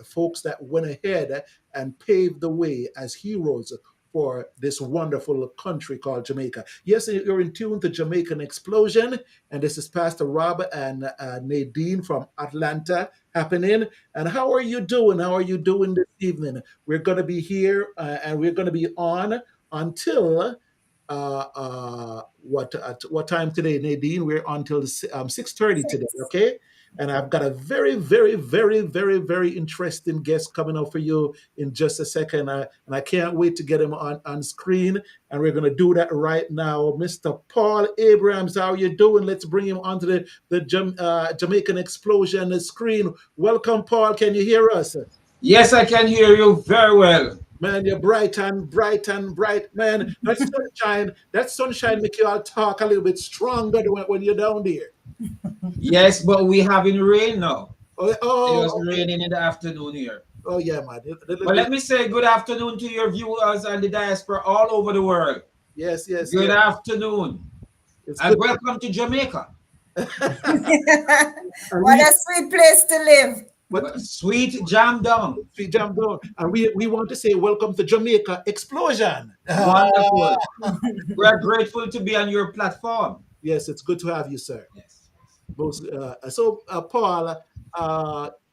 folks that went ahead and paved the way as heroes for this wonderful country called Jamaica. Yes, you're in tune to Jamaican Explosion, and this is Pastor Rob and Nadine from Atlanta happening. And how are you doing? How are you doing this evening? We're going to be here and we're going to be on until what at what time today, Nadine? We're until 6:30 today, okay? And I've got a very, very, very, very, very interesting guest coming up for you in just a second. And I can't wait to get him on screen. And we're going to do that right now. Mr. Paul Abrams, how you doing? Let's bring him onto the Jamaican Explosion screen. Welcome, Paul. Can you hear us? Yes, I can hear you very well. Man, you're bright and bright and bright, man. That sunshine make you all talk a little bit stronger when you're down there. Yes, but we having rain now. Oh, It was okay. raining in the afternoon here. Oh yeah, man. But let me say good afternoon to your viewers and the diaspora all over the world. Yes, yes, Good yes. afternoon. It's And good. welcome to Jamaica. What a sweet place to live. But Sweet jam down. we jump down, and we want to say welcome to Jamaica Explosion. Wonderful. We're grateful to be on your platform. Yes, it's good to have you, sir. Yes. Paul,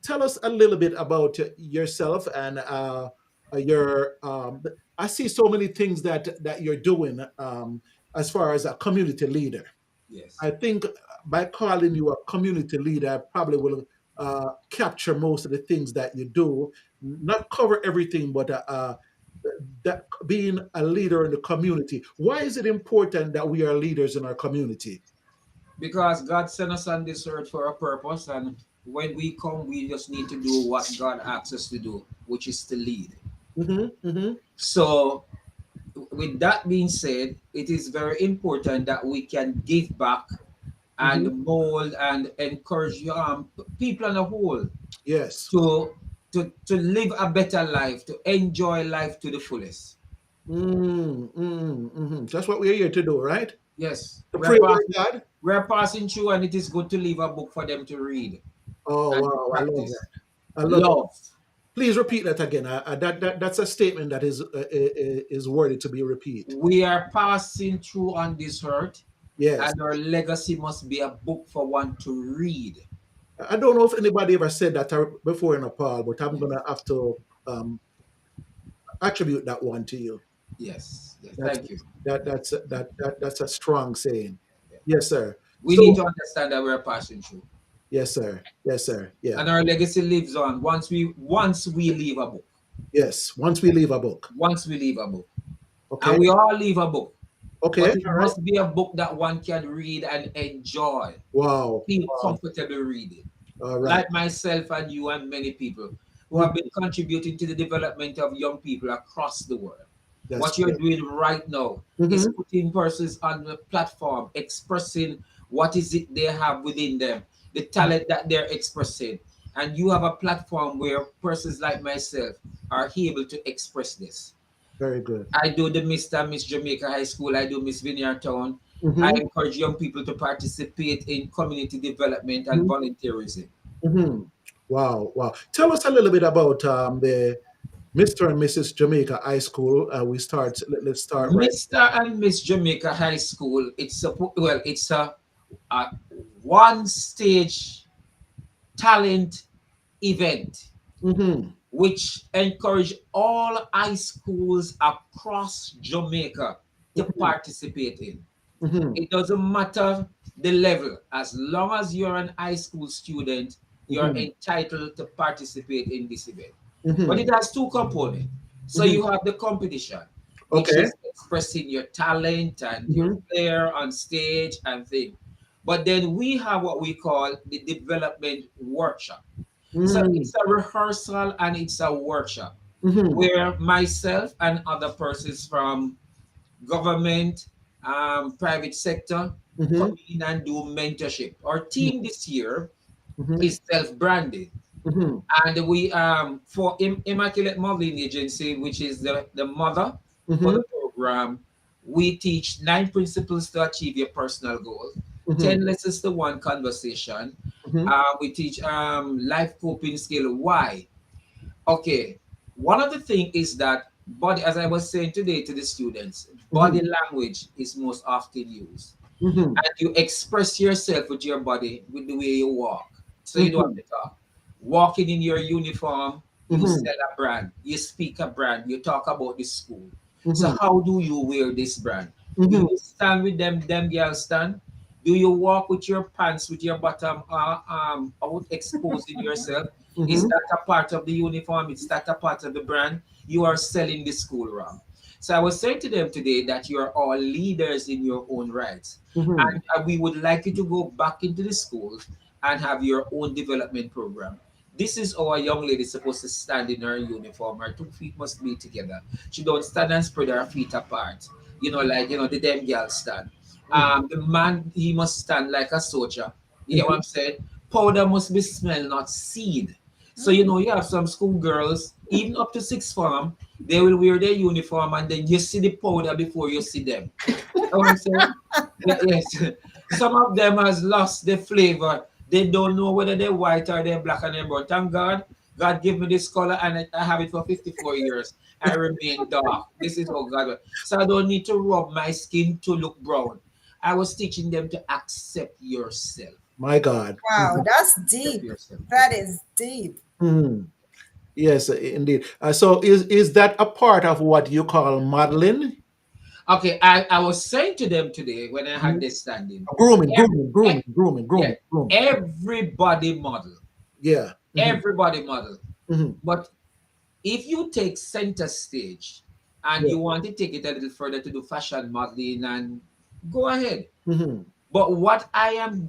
tell us a little bit about yourself and your. I see so many things that you're doing as far as a community leader. Yes. I think by calling you a community leader, I probably will capture most of the things that you do. Not cover everything, but that being a leader in the community. Why is it important that we are leaders in our community? Because God sent us on this earth for a purpose, and when we come, we just need to do what God asks us to do, which is to lead. So, with that being said, it is very important that we can give back and mold and encourage people on the whole. Yes. To live a better life, to enjoy life to the fullest. That's what we're here to do, right? Yes. We're passing through, and it is good to leave a book for them to read. Oh, wow. Practice. I love that. Please repeat that again. That's a statement that is worthy to be repeated. We are passing through on this earth, Yes. And our legacy must be a book for one to read. I don't know if anybody ever said that before in a Paul, but I'm Yes, gonna have to attribute that one to you. yes, yes. That's Thank you. that's a strong saying. Yeah. Yes, sir. We need So to understand that we're passing through, yes, sir. Yes, sir. Yeah. and our legacy lives on once we leave a book. Yes. Once we leave a book. Once we leave a book, and Okay. we all leave a book, Okay. but it All right. must be a book that one can read and enjoy, Wow. feel Wow. comfortable reading. All right. Like myself and you and many people who have been Mhm. contributing to the development of young people across the world. That's What you're great. doing right now is Hmm. putting persons on the platform, expressing what is it they have within them, the talent that they're expressing. And you have a platform where persons like myself are able to express this. Very good. I do the Mr. and Miss Jamaica High School. I do Miss Vineyard Town. I Hmm. encourage young people to participate in community development and volunteerism. Hmm. Wow. Wow. Tell us a little bit about the Mr. and Mrs. Jamaica High School. Let's start right. Mr. and Miss Jamaica High School, it's a one stage talent event Hmm. which encourage all high schools across Jamaica to Hmm. participate in. Hmm. It doesn't matter the level, as long as you're an high school student, you're Hmm. entitled to participate in this event. But Hmm. it has two components. So Hmm. you have the competition, which Okay. is expressing your talent and your Hmm. flair on stage and thing. But then we have what we call the development workshop. So Hmm. it's a rehearsal and it's a workshop Hmm. where myself and other persons from government, private sector come Hmm. in and do mentorship. Our team this year Hmm. is self-branded. Hmm. And we for Immaculate Modeling Agency, which is the mother for Hmm. the program, we teach 9 principles to achieve your personal goals, Hmm. 10 lessons to one conversation. Hmm. We teach life coping skill. Why? Okay, one of the things is that body, as I was saying today to the students, Hmm. body language is most often used, Hmm. and you express yourself with your body with the way you walk. So you don't have Hmm. to talk. Walking in your uniform, you Hmm. sell a brand, you speak a brand, you talk about the school. So Hmm. how do you wear this brand? Do Hmm. you stand with them girls stand? Do you walk with your pants with your bottom out, exposing yourself? Is Hmm. that a part of the uniform? Is that a part of the brand? You are selling the school wrong. So I was saying to them today that you are all leaders in your own rights. Hmm. And we would like you to go back into the schools and have your own development program. This is how a young lady is supposed to stand in her uniform. Her 2 feet must be together. She don't stand and spread her feet apart. The damn girl stand. The man, he must stand like a soldier. You get what I'm saying? Powder must be smelled, not seen. So you have some schoolgirls, even up to sixth form, they will wear their uniform and then you see the powder before you see them. You know what I'm saying? Yeah, yes. Some of them has lost the flavor. They don't know whether they're white or they're black and they're brown. Thank God, God gave me this color and I have it for 54 years. I remain dark. This is how God. So I don't need to rub my skin to look brown. I was teaching them to accept yourself. My God. Wow, that's Accept deep. yourself. That is deep. Hmm. Yes, indeed. So is that a part of what you call modeling? Okay, I was saying to them today when I had Mhm. this standing, Grooming, ev- grooming, e- grooming, grooming, yeah, grooming, grooming. everybody model, Yeah. Hmm. everybody model. Hmm. But if you take center stage and Yeah. you want to take it a little further to do fashion modeling and go ahead. Hmm. But what I am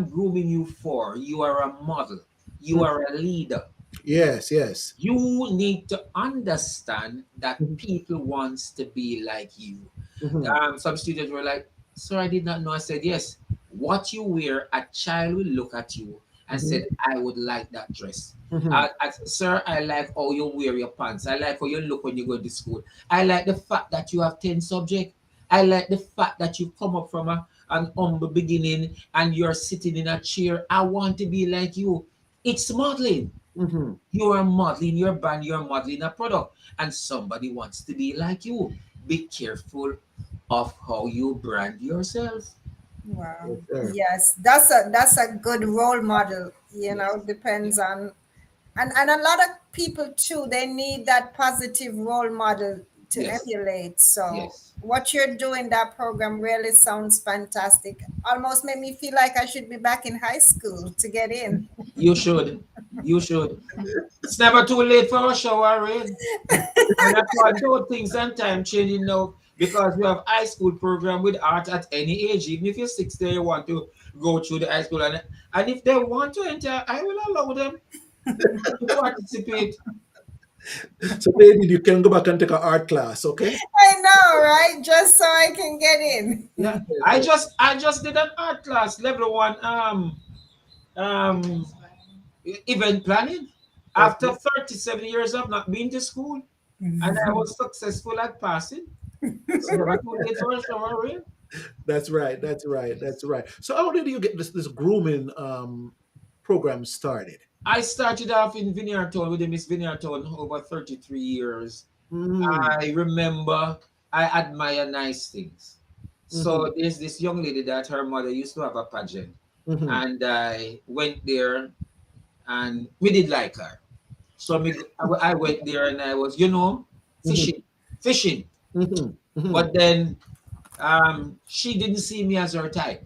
grooming you for, you are a model, you are a leader. Yes, yes. You need to understand that Hmm. people wants to be like you. Hmm. Some students were like, "Sir, I did not know." I said, "Yes. What you wear, a child will look at you and Hmm. said, I would like that dress. Hmm. Sir, I like how you wear your pants. I like how you look when you go to school. I like the fact that you have 10 subjects. I like the fact that you come up from an humble beginning and you're sitting in a chair. I want to be like you." It's modeling. Hmm. You are modeling your brand, you're modeling a product, and somebody wants to be like you. Be careful of how you brand yourself. Wow. Yes, sir. Yes, that's a good role model. Yes. Depends Yes. on, and a lot of people too. They need that positive role model to Yes. emulate. So Yes. what you're doing, that program really sounds fantastic. Almost made me feel like I should be back in high school to get in. You should. You should. It's never too late for a shower, Rain. And that's why those things and time changing now because we have high school program with art at any age. Even if you're 60, you want to go through the high school and if they want to enter, I will allow them to participate. So maybe you can go back and take an art class, okay? I know, right? Just so I can get in. Yeah. Yes, I just did an art class, level one um event planning. After okay. 37 years of not being to school, and I was successful at passing. It's never too late for a shower, Rain. That's right. That's right. That's right. So how did you get this grooming program started? I started off in Vineyard Town with the Miss Vineyard Town over 33 years. Mm, I remember I admire nice things. mm-hmm, So there's this young lady that her mother used to have a pageant, mm-hmm, and I went there and we did like her. So I went there and I was, mm-hmm, fishing, fishing. mm-hmm, mm-hmm. But then she didn't see me as her type,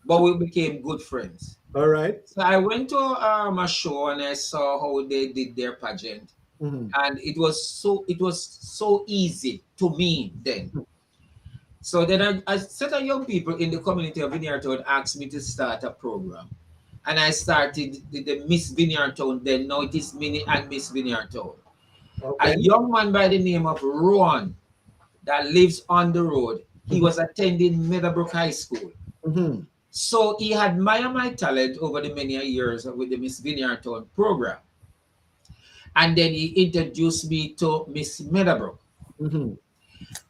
but we became good friends. All right. So I went to a show and I saw how they did their pageant, Mm-hmm, and it was so easy to me then. So then I certain young people in the community of Vineyard Town asked me to start a program, and I started the Miss Vineyard Town. Then now it is Mini and Miss Vineyard Town. A okay. young man by the name of Rerun that lives on the road. He Mm-hmm, was attending Meadowbrook High School. mm-hmm, So he admired my talent over the many years with the Miss Vineyard Town program. And then he introduced me to Miss Meadowbrook. mm-hmm,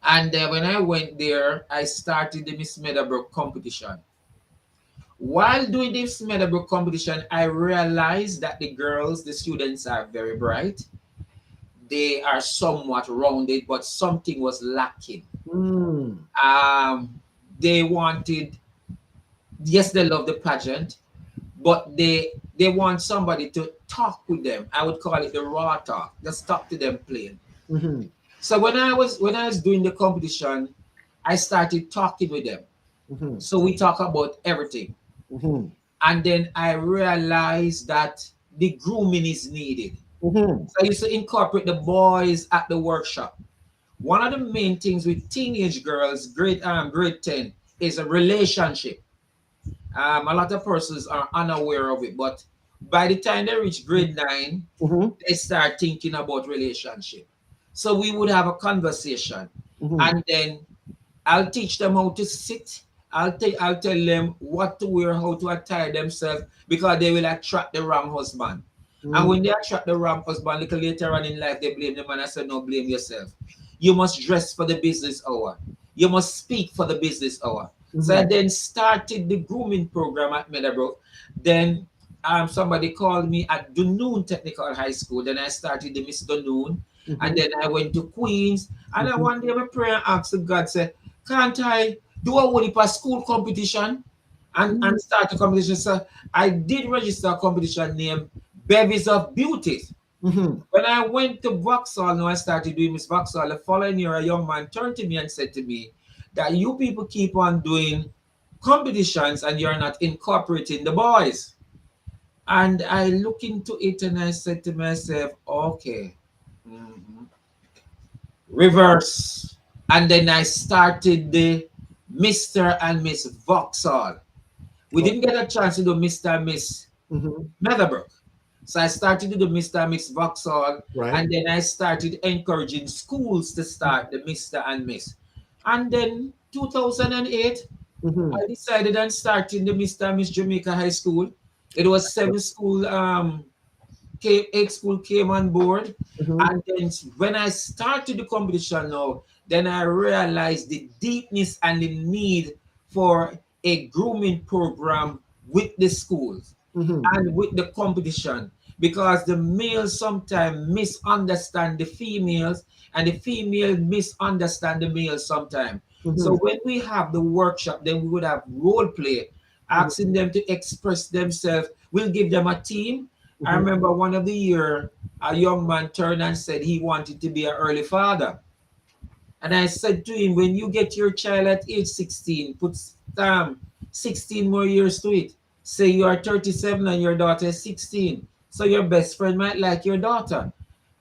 And when I went there, I started the Miss Meadowbrook competition. While doing this Meadowbrook competition, I realized that the girls, the students are very bright. They are somewhat rounded, but something was lacking. mm, Um, they wanted, yes, they love the pageant, but they want somebody to talk with them. I would call it the raw talk. Just talk to them plain. mm-hmm, So when I was doing the competition, I started talking with them. mm-hmm, So we talk about everything. mm-hmm, And then I realized that the grooming is needed. mm-hmm, So I used to incorporate the boys at the workshop. One of the main things with teenage girls, grade 10, is a relationship. A lot of persons are unaware of it, but by the time they reach grade 9, mm-hmm, they start thinking about relationship. So we would have a conversation, mm-hmm, and then I'll teach them how to sit. I'll tell them what to wear, how to attire themselves, because they will attract the wrong husband. And mm, when they attract the wrong husband, little later on in life, they blame the man. I said, no, blame yourself. You must dress for the business hour. You must speak for the business hour. So I mm-hmm, then started the grooming program at Meadowbrook. Then somebody called me at Dunoon Technical High School. Then I started the Miss Dunoon. And mm-hmm, then I went to Queens. And I mm-hmm, one day my prayer asked God, said, can't I do a whole heap of school competition and start a competition? So I did register a competition named Bevies of Beauty. mm-hmm, When I went to Vauxhall, now I started doing Miss Vauxhall. The following year, a young man turned to me and said to me that you people keep on doing competitions and you're not incorporating the boys. And I looked into it and I said to myself, okay, mhm, reverse. And then I started the Mr. and Miss Vauxhall. We didn't get a chance to do Mr. and Miss mm-hmm, Meadowbrook. So I started to do Mr. and Miss Vauxhall, right. and then I started encouraging schools to start the Mr. and Miss. And then 2008, Mm-hmm, I decided on starting the Mr. and Miss Jamaica High School. It was seven school, eight school came on board. mm-hmm, And then when I started the competition now, then I realized the deepness and the need for a grooming program with the schools mm-hmm, and with the competition, because the males sometimes misunderstand the females and the female misunderstand the males sometimes. So Mhm. when we have the workshop, then we would have role play, Mhm. asking them to express themselves. We'll give them a team. I Mhm. remember one of the year, a young man turned and said he wanted to be an early father. And I said to him, when you get your child at age 16, put 16 more years to it. Say you are 37 and your daughter is 16. So your best friend might like your daughter.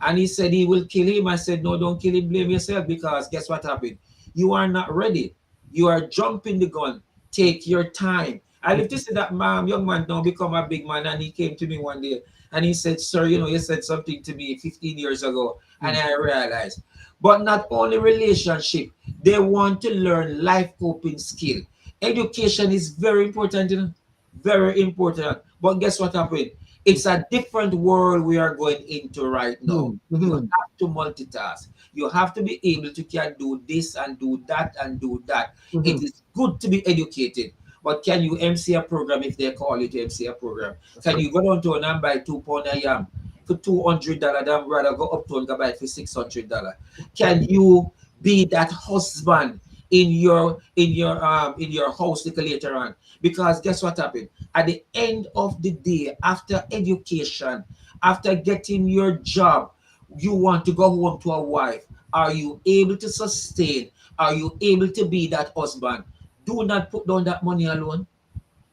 And he said he will kill him. I said, no, don't kill him, blame yourself, because guess what happened? You are not ready. You are jumping the gun. Take your time. I live to see that young man now become a big man, and he came to me one day and he said, sir, you said something to me 15 years ago, and Mhm. I realized. But not only relationship, they want to learn life coping skill. Education is very important, very important. But guess what happened? It's a different world we are going into right now. Mhm. You Mhm. have to multitask. You have to be able to can do this and do that and do that. It Mhm. is good to be educated. But can you MC a program if they call you to MC a program? Of Can course. you go down to and buy 2 pound of yam for $200 than rather go up to and go buy it for $600? Can you be that husband in your house later on? Because guess what happened? At the end of the day, after education, after getting your job, you want to go home to a wife. Are you able to sustain? Are you able to be that husband? Do not put down that money alone.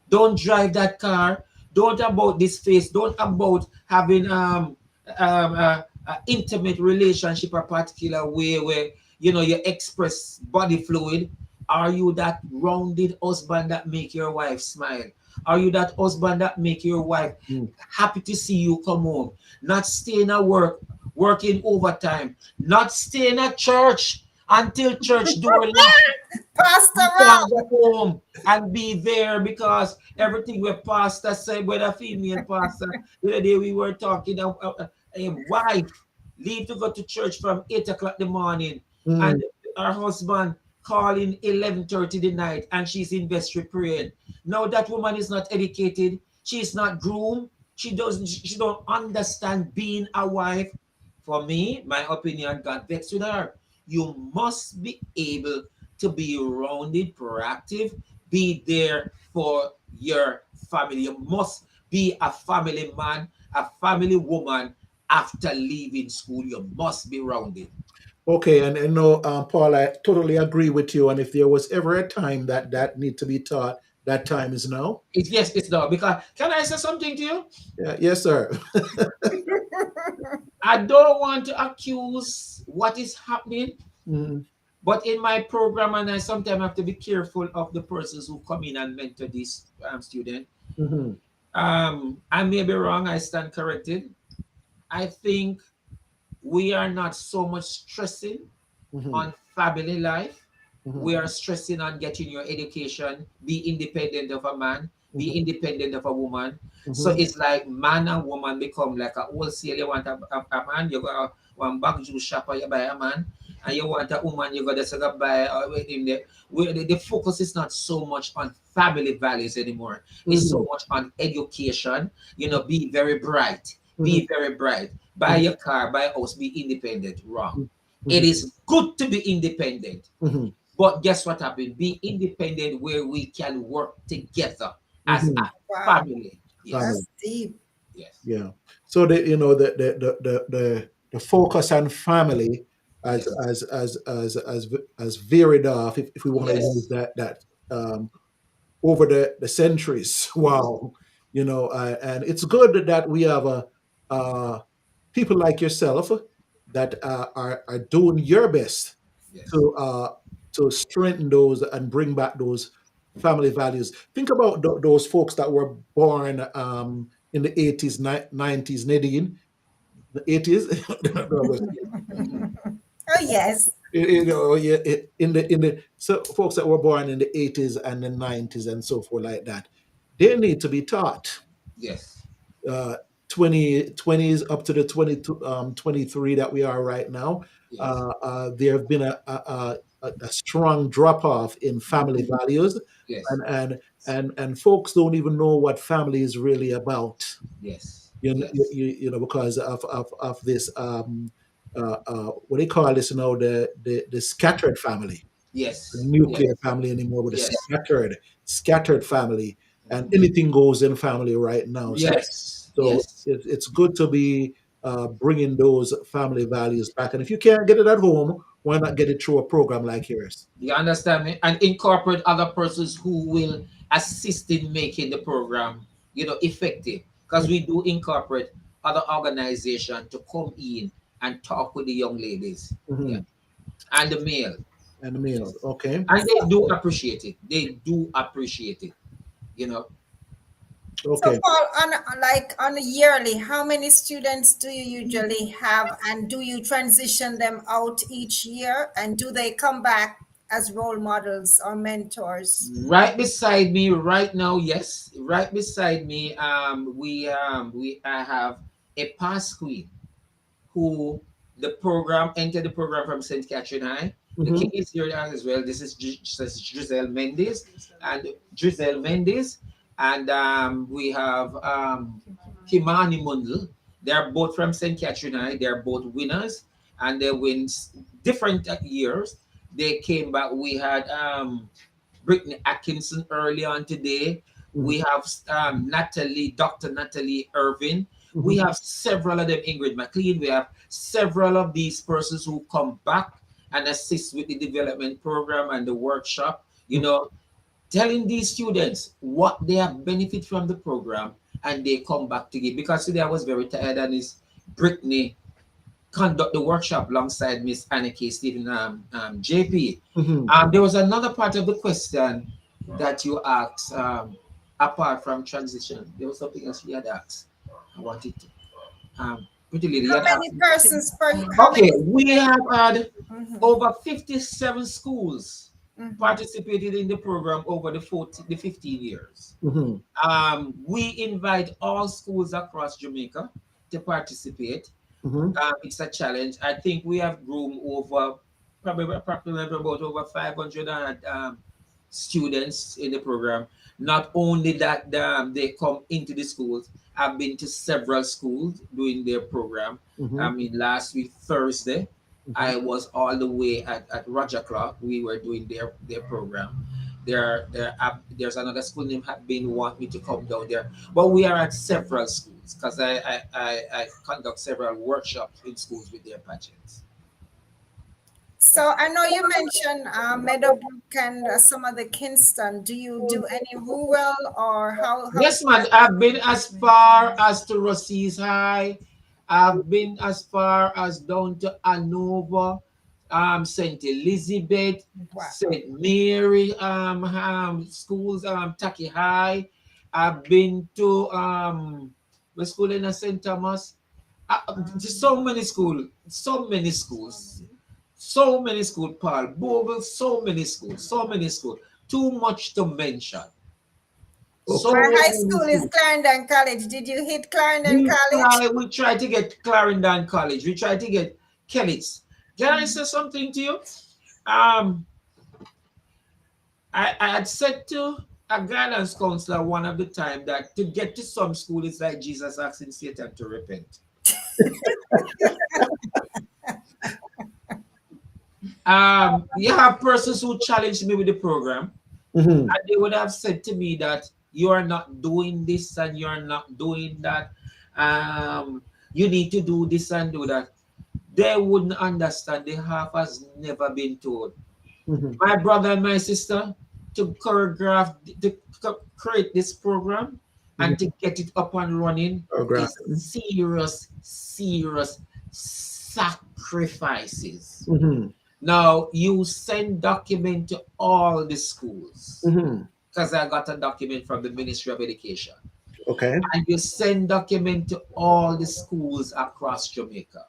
Don't drive that car. Don't about this face. Don't about having intimate relationship a particular way where you express body fluid. Are you that rounded husband that make your wife smile? Are you that husband that make your wife Mhm. happy to see you come home? Not staying at work, working overtime, not staying at church until church door locked. Pastor You can't Rob. go home and be there because everything where pastor said, whether female pastor, the other day we were talking, a wife leave to go to church from 8 o'clock in the morning, and Mhm. her husband calling 11:30 the night, and she's in vestry praying. Now that woman is not educated, she's not groomed, she don't understand being a wife. For me, my opinion got vexed with her. You must be able to be rounded, proactive, be there for your family. You must be a family man, a family woman after leaving school. You must be rounded. Okay, and no, Paul, I totally agree with you. And if there was ever a time that that need to be taught, that time is now. Yes, it's now. Because can I say something to you? Yeah, yes, sir. I don't want to accuse what is happening, Mhm. but in my program, and I sometimes have to be careful of the persons who come in and mentor this student. Mhm. I may be wrong. I stand corrected. I think we are not so much stressing Mhm. on family life. Mhm. We are stressing on getting your education, be independent of a man, be Mhm. independent of a woman. So Mhm. it's like man and woman become like a wholesale. You want a man, you go one back juice shop, you buy a man, and you want a woman, you go just go buy in there. The focus is not so much on family values anymore. It's so Mhm. much on education. Be very bright, Mhm. be very bright. Buy Mhm. your car, buy a house, be independent. Wrong. Mhm. It Mhm. is good to be independent. Mhm. But guess what happened? Be independent where we can work together as a Mhm. Wow, family. Yes. Family. that's deep. Yes. Yeah. So the focus on family as Yes. varied off, if we want to use Yes. that over the centuries. Yes. Wow. And it's good that we have people like yourself that are doing your best Yes. to strengthen those and bring back those family values. Think about those folks that were born in the 80s, 90s, Nadine, the 80s. Mm-hmm. Oh, yes. Yeah, in the so folks that were born in the 80s and the 90s and so forth like that, they need to be taught. Yes. uh, 2020s up to the 22, 23 that we are right now, Yes. there have been a strong drop off in family Mm-hmm. values, Yes. and folks don't even know what family is really about. Yes. You, Yes. because of this what do you call this, the scattered family. a Yes, nuclear yes, family anymore, but a yes, scattered family, and mhm, anything goes in family right now. yes, So yes. it's good to be bringing those family values back. And if you can't get it at home, why not get it through a program like yours? You understand me? And incorporate other persons who will assist in making the program, effective. Because we do incorporate other organizations to come in and talk with the young ladies. Yeah. Hmm. And the male. And the meal, Yes. okay, And they do appreciate it. They do appreciate it. You know. So, okay. Paul, on a yearly, how many students do you usually have, and do you transition them out each year, and do they come back as role models or mentors? Right beside me right now, yes. Right beside me, we I have a past queen who the program entered the program from St. Catherine High. The Hmm. king is here as well. This is Giselle Mendes and Giselle Mendes, and we have Kimani Mundl. They're both from St. Catherine High. They're both winners, and they win different years. They came back. We had Brittany Atkinson early on today. Hmm. We have Dr. Natalie Irvin. We Hmm. have several of them, Ingrid McLean. We have several of these persons who come back and assist with the development program and the workshop, telling these students what they have benefit from the program, and they come back to give. Because today I was very tired, and it's Brittany conduct the workshop alongside Miss Annika Stephen JP. Hmm. There was another part of the question that you asked, apart from transition. There was something else you had asked. I wanted to. Pretty lady, you How had many asked. persons per? How Okay, many? we have had Mhm, over 57 schools mhm. participated in the program over the 15 years. Hmm. We invite all schools across Jamaica to participate. Hmm. It's a challenge. I think we have grown over probably approximately about over 500 students in the program. Not only that, they come into the schools. I've been to several schools doing their program. Hmm. I mean, last week Thursday, Hmm. I was all the way at Roger Clark. We were doing their program. There's another school name have been want me to come down there, but we are at several schools because I conduct several workshops in schools with their pageants. So I know you mentioned Meadowbrook and some of the Kingston. Do you do any rural, or how Yes, is man. that? I've been as far as to Rossi's High. I've been as far as down to Anova, St. Elizabeth, Wow. St. Mary schools, Taki High. I've been to the school in St. Thomas. Just so many schools, so many schools, Paul, Bogle, so many schools. Too much to mention. Okay. My So high many school is schools. Clarendon College. Did you hit Clarendon We College? try, we try to get Clarendon College. We try to get Kelly's. Can I say something to you? Um, I had said to a guidance counselor one of the time that to get to some school is like Jesus asking Satan to repent. You have persons who challenged me with the program, Hmm. and they would have said to me that you are not doing this and you're not doing that. You need to do this and do that. They wouldn't understand. The half has never been told. Hmm. My brother and my sister to choreograph, to create this program and to get it up and running is Programming. serious, serious sacrifices. Hmm. Now you send document to all the schools Hmm. because I got a document from the Ministry of Education, Okay. and you send document to all the schools across Jamaica.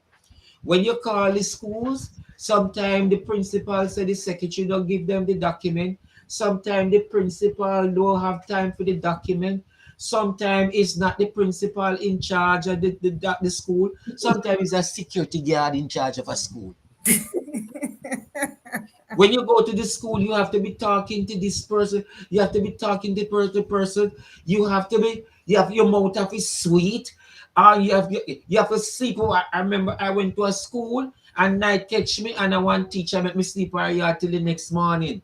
When you call the schools, sometimes the principal said the secretary don't give them the document. Sometimes the principal don't have time for the document. Sometimes it's not the principal in charge of the school. Sometimes it's a security guard in charge of a school. When you go to the school, you have to be talking to this person. You have to be talking to the person. You have your mouth have is sweet. You have to sleep. I remember I went to a school And night catch me and I want teacher make me sleep her yard till the next morning.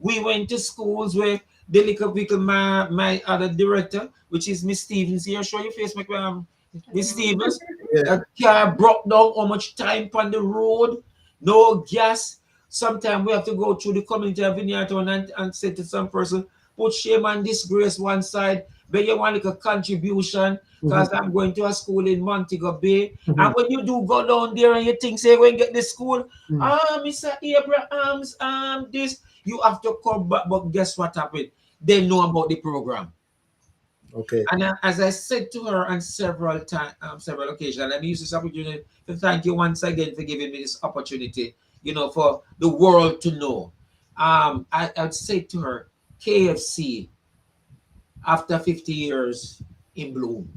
We went to schools where the little vehicle, my other director, which is Miss Stevens here, show your face, Miss Stevens. Yeah. A car broke down, how much time on the road, no gas. Sometimes we have to go through the community of Vineyard and say to some person, put shame and disgrace one side, but you want like a contribution, Mhm. because I'm going to a school in Montego Bay. And Mhm. when you do go down there and you think, say, when you get the school, Mhm. Mr. Abrahams, this, you have to come back. But guess what happened? They know about the program. Okay. And as I said to her on several times, several occasions, let me use this opportunity to thank you once again for giving me this opportunity, for the world to know. I'd say to her, KFC, after 50 years in bloom.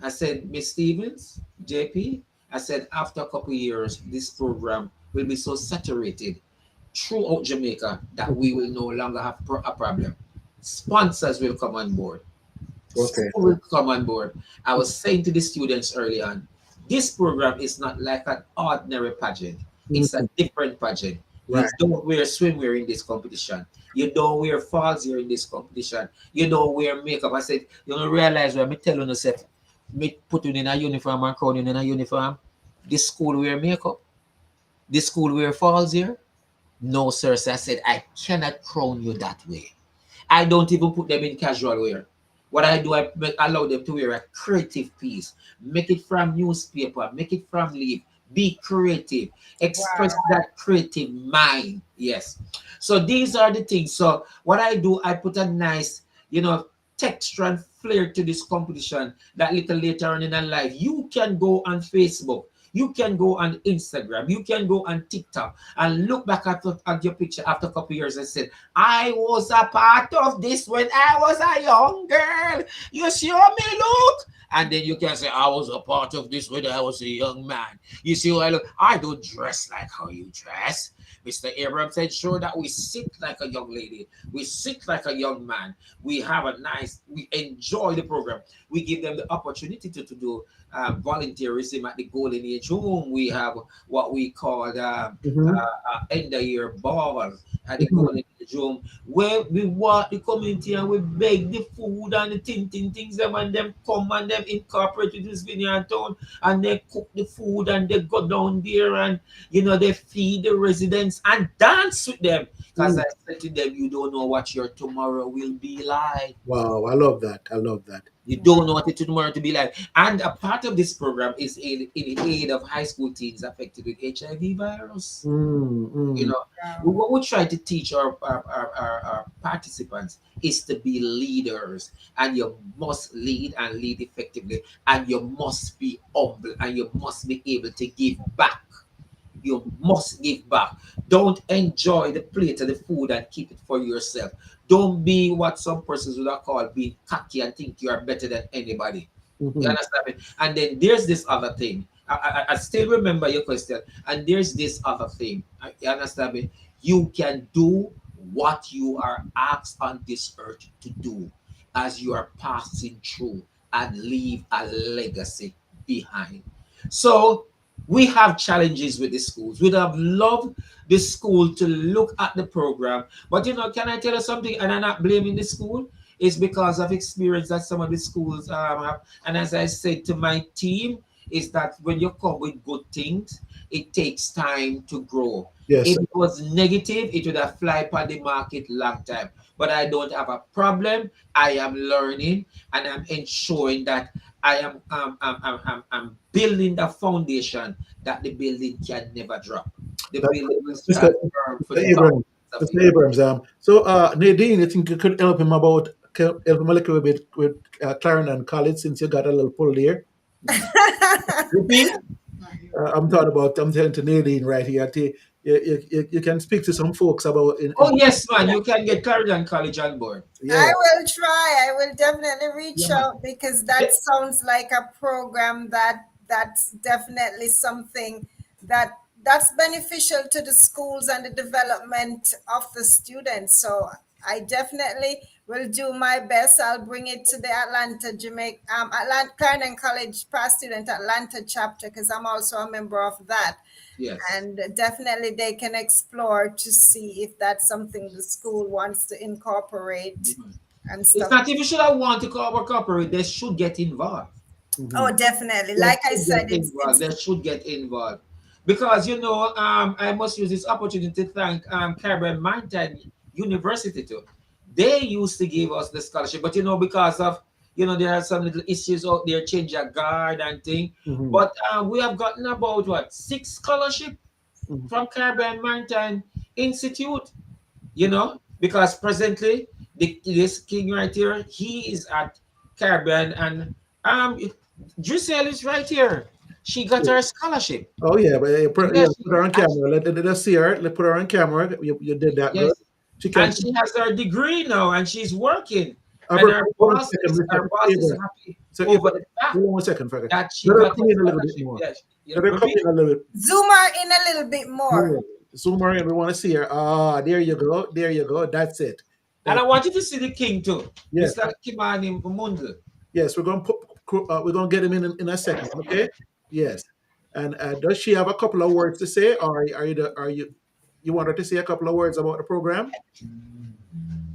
I said, Miss Stevens, JP, I said, after a couple of years, this program will be so saturated throughout Jamaica that we will no longer have a problem. Sponsors will come on board. Okay. School will come on board. I was saying to the students early on, this program is not like an ordinary pageant. It's a Mhm. different pageant. You Right. don't wear swimwear in this competition. You don't wear falls here in this competition. You don't wear makeup. I said, you don't realize when me tell you, yourself, me put you in a uniform and crown you in a uniform. This school wear makeup. This school wear falls here. No, sir. So I said, I cannot crown you that way. I don't even put them in casual wear. What I do, allow them to wear a creative piece. Make it from newspaper, make it from leaf. Be creative. Express Wow. that creative mind. Yes. So these are the things. So what I do, I put a nice, texture and flair to this competition that little later on in our life. You can go on Facebook. You can go on Instagram. You can go on TikTok and look back at your picture after a couple years and say, I was a part of this when I was a young girl. You show me look. And then you can say, I was a part of this when I was a young man. You see how I look? I don't dress like how you dress. Mr. Abrams said, sure that we sit like a young lady. We sit like a young man. We have we enjoy the program. We give them the opportunity to do volunteerism at the Golden Age Home. We have what we call Mhm. end of year ball at the Mhm. Golden Age Home, where we walk the community and we beg the food and the things them, and them come and them incorporate to this vineyard town, and they cook the food and they go down there and they feed the residents and dance with them. Because I Mm. said to them, you don't know what your tomorrow will be like. Wow, I love that. I love that. You don't know what it tomorrow to be like. And a part of this program is in aid of high school teens affected with HIV virus. Mm, You mm, know, Wow. what we try to teach our participants is to be leaders, and you must lead and lead effectively, and you must be humble, and you must be able to give back. You must give back. Don't enjoy the plate of the food and keep it for yourself. Don't be what some persons would have called being cocky and think you are better than anybody. You mhm, understand me? And then there's this other thing. I still remember your question. And there's this other thing. You understand me? You can do what you are asked on this earth to do as you are passing through and leave a legacy behind. So we have challenges with the schools. We'd have loved the school to look at the program. But can I tell you something? And I'm not blaming the school. It's because of experience that some of the schools have. And as I said to my team, is that when you come with good things, it takes time to grow. yes. If it was negative, it would have fly on the market long time. But I don't have a problem. I am learning and I'm ensuring that I am I'm building the foundation that the building can never drop. The That's building will Mr. stand firm for Mr. Abrams. thousands of Mr. years. Abrams. So, Nadine, you think you could help him a little bit with Clarendon and College since you got a little pull there? Repeat. I'm telling to Nadine right here. You can speak to some folks about Oh yes, man. You can get Clarendon College on board. yeah. I will try. I will definitely Yeah, reach man. out because that sounds like a program that's definitely something that's beneficial to the schools and the development of the students. So I definitely will do my best. I'll bring it to the Atlanta, Jamaica, Atlanta Clarendon College past student Atlanta chapter because I'm also a member of that. Yes. And definitely they can explore to see if that's something the school wants to incorporate and It's stuff. not even should I want to cooperate, they should get involved. Oh, Mhm. definitely. They Like I should said, get involved. They should get involved. Because I must use this opportunity to thank Caribbean Mountain University too. They used to give us the scholarship, but because of there are some little issues out there, change your guard and thing. Mhm. But we have gotten about what 6 scholarship Mhm. from Caribbean Maritime Institute, because presently this king right here, he is at Caribbean, and Giselle is right here. She got her scholarship. Oh yeah, but yeah, Yes, put her on and camera. Let us see her. Let put her on camera. You did that good. yes, She can. and she has her degree now, and she's working, and Hold on a second, her Mr. boss is Faber. happy So if over the fact hold on one second, Faber. that she Let her got come her in a little bit scholarship. more. Yes, Let her come repeat. in a little bit zoom her in a little bit more. more. Zoom her in. We want to see her. Ah, there you go. There you go. That's it. And I That want you to see the king too, yes, Mr. Kimani Mundle. yes. We're gonna we're gonna get him in a second. Okay. Yes. And does she have a couple of words to say, or are you want her to say a couple of words about the program?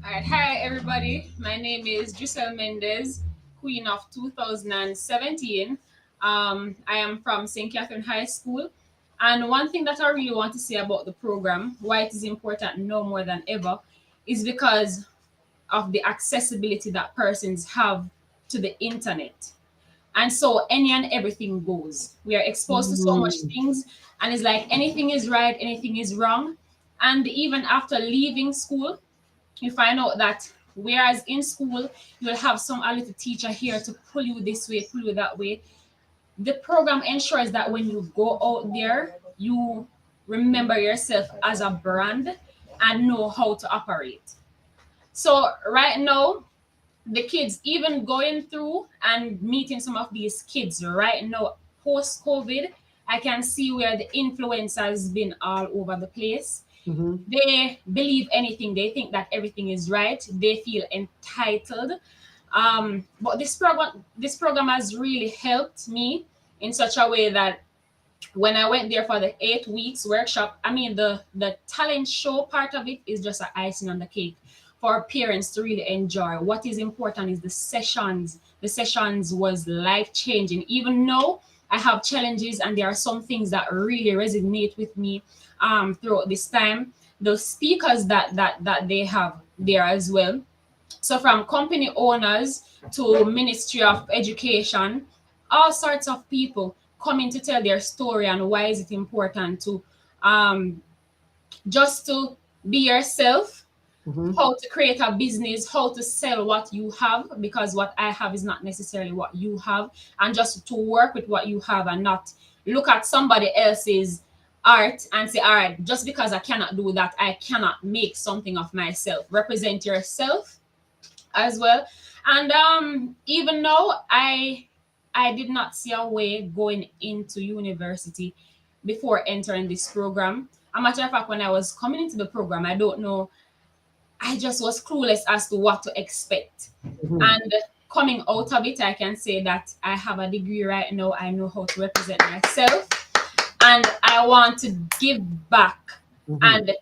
All right, hi everybody. My name is Giselle Mendez, Queen of 2017. I am from St. Catherine High School. And one thing that I really want to say about the program, why it is important no more than ever, is because of the accessibility that persons have to the internet. And so any and everything goes. We are exposed to so much Mm, things, and it's like anything is right, anything is wrong. And even after leaving school, you find out that whereas in school you'll have some a little teacher here to pull you this way, pull you that way, the program ensures that when you go out there, you remember yourself as a brand and know how to operate. So right now, the kids, even going through and meeting some of these kids right now post COVID, I can see where the influence has been all over the place. mhm, They believe anything, they think that everything is right, they feel entitled. But this program has really helped me in such a way that when I went there for the 8 weeks workshop, I mean the talent show part of it is just an icing on the cake for parents to really enjoy. What is important is the sessions. The sessions was life changing. Even though I have challenges and there are some things that really resonate with me throughout this time, the speakers that they have there as well, so from company owners to Ministry of Education, all sorts of people coming to tell their story and why is it important to um, just to be yourself, mhm. how to create a business, how to sell what you have, because what I have is not necessarily what you have, and just to work with what you have and not look at somebody else's art and say, all right, just because I cannot do that, I cannot make something of myself. Represent yourself as well. And even though I did not see a way going into university before entering this program. A matter of fact, when I was coming into the program, I don't know, I just was clueless as to what to expect. Mhm, And coming out of it, I can say that I have a degree right now. I know how to represent myself, and I want to give back. mhm. And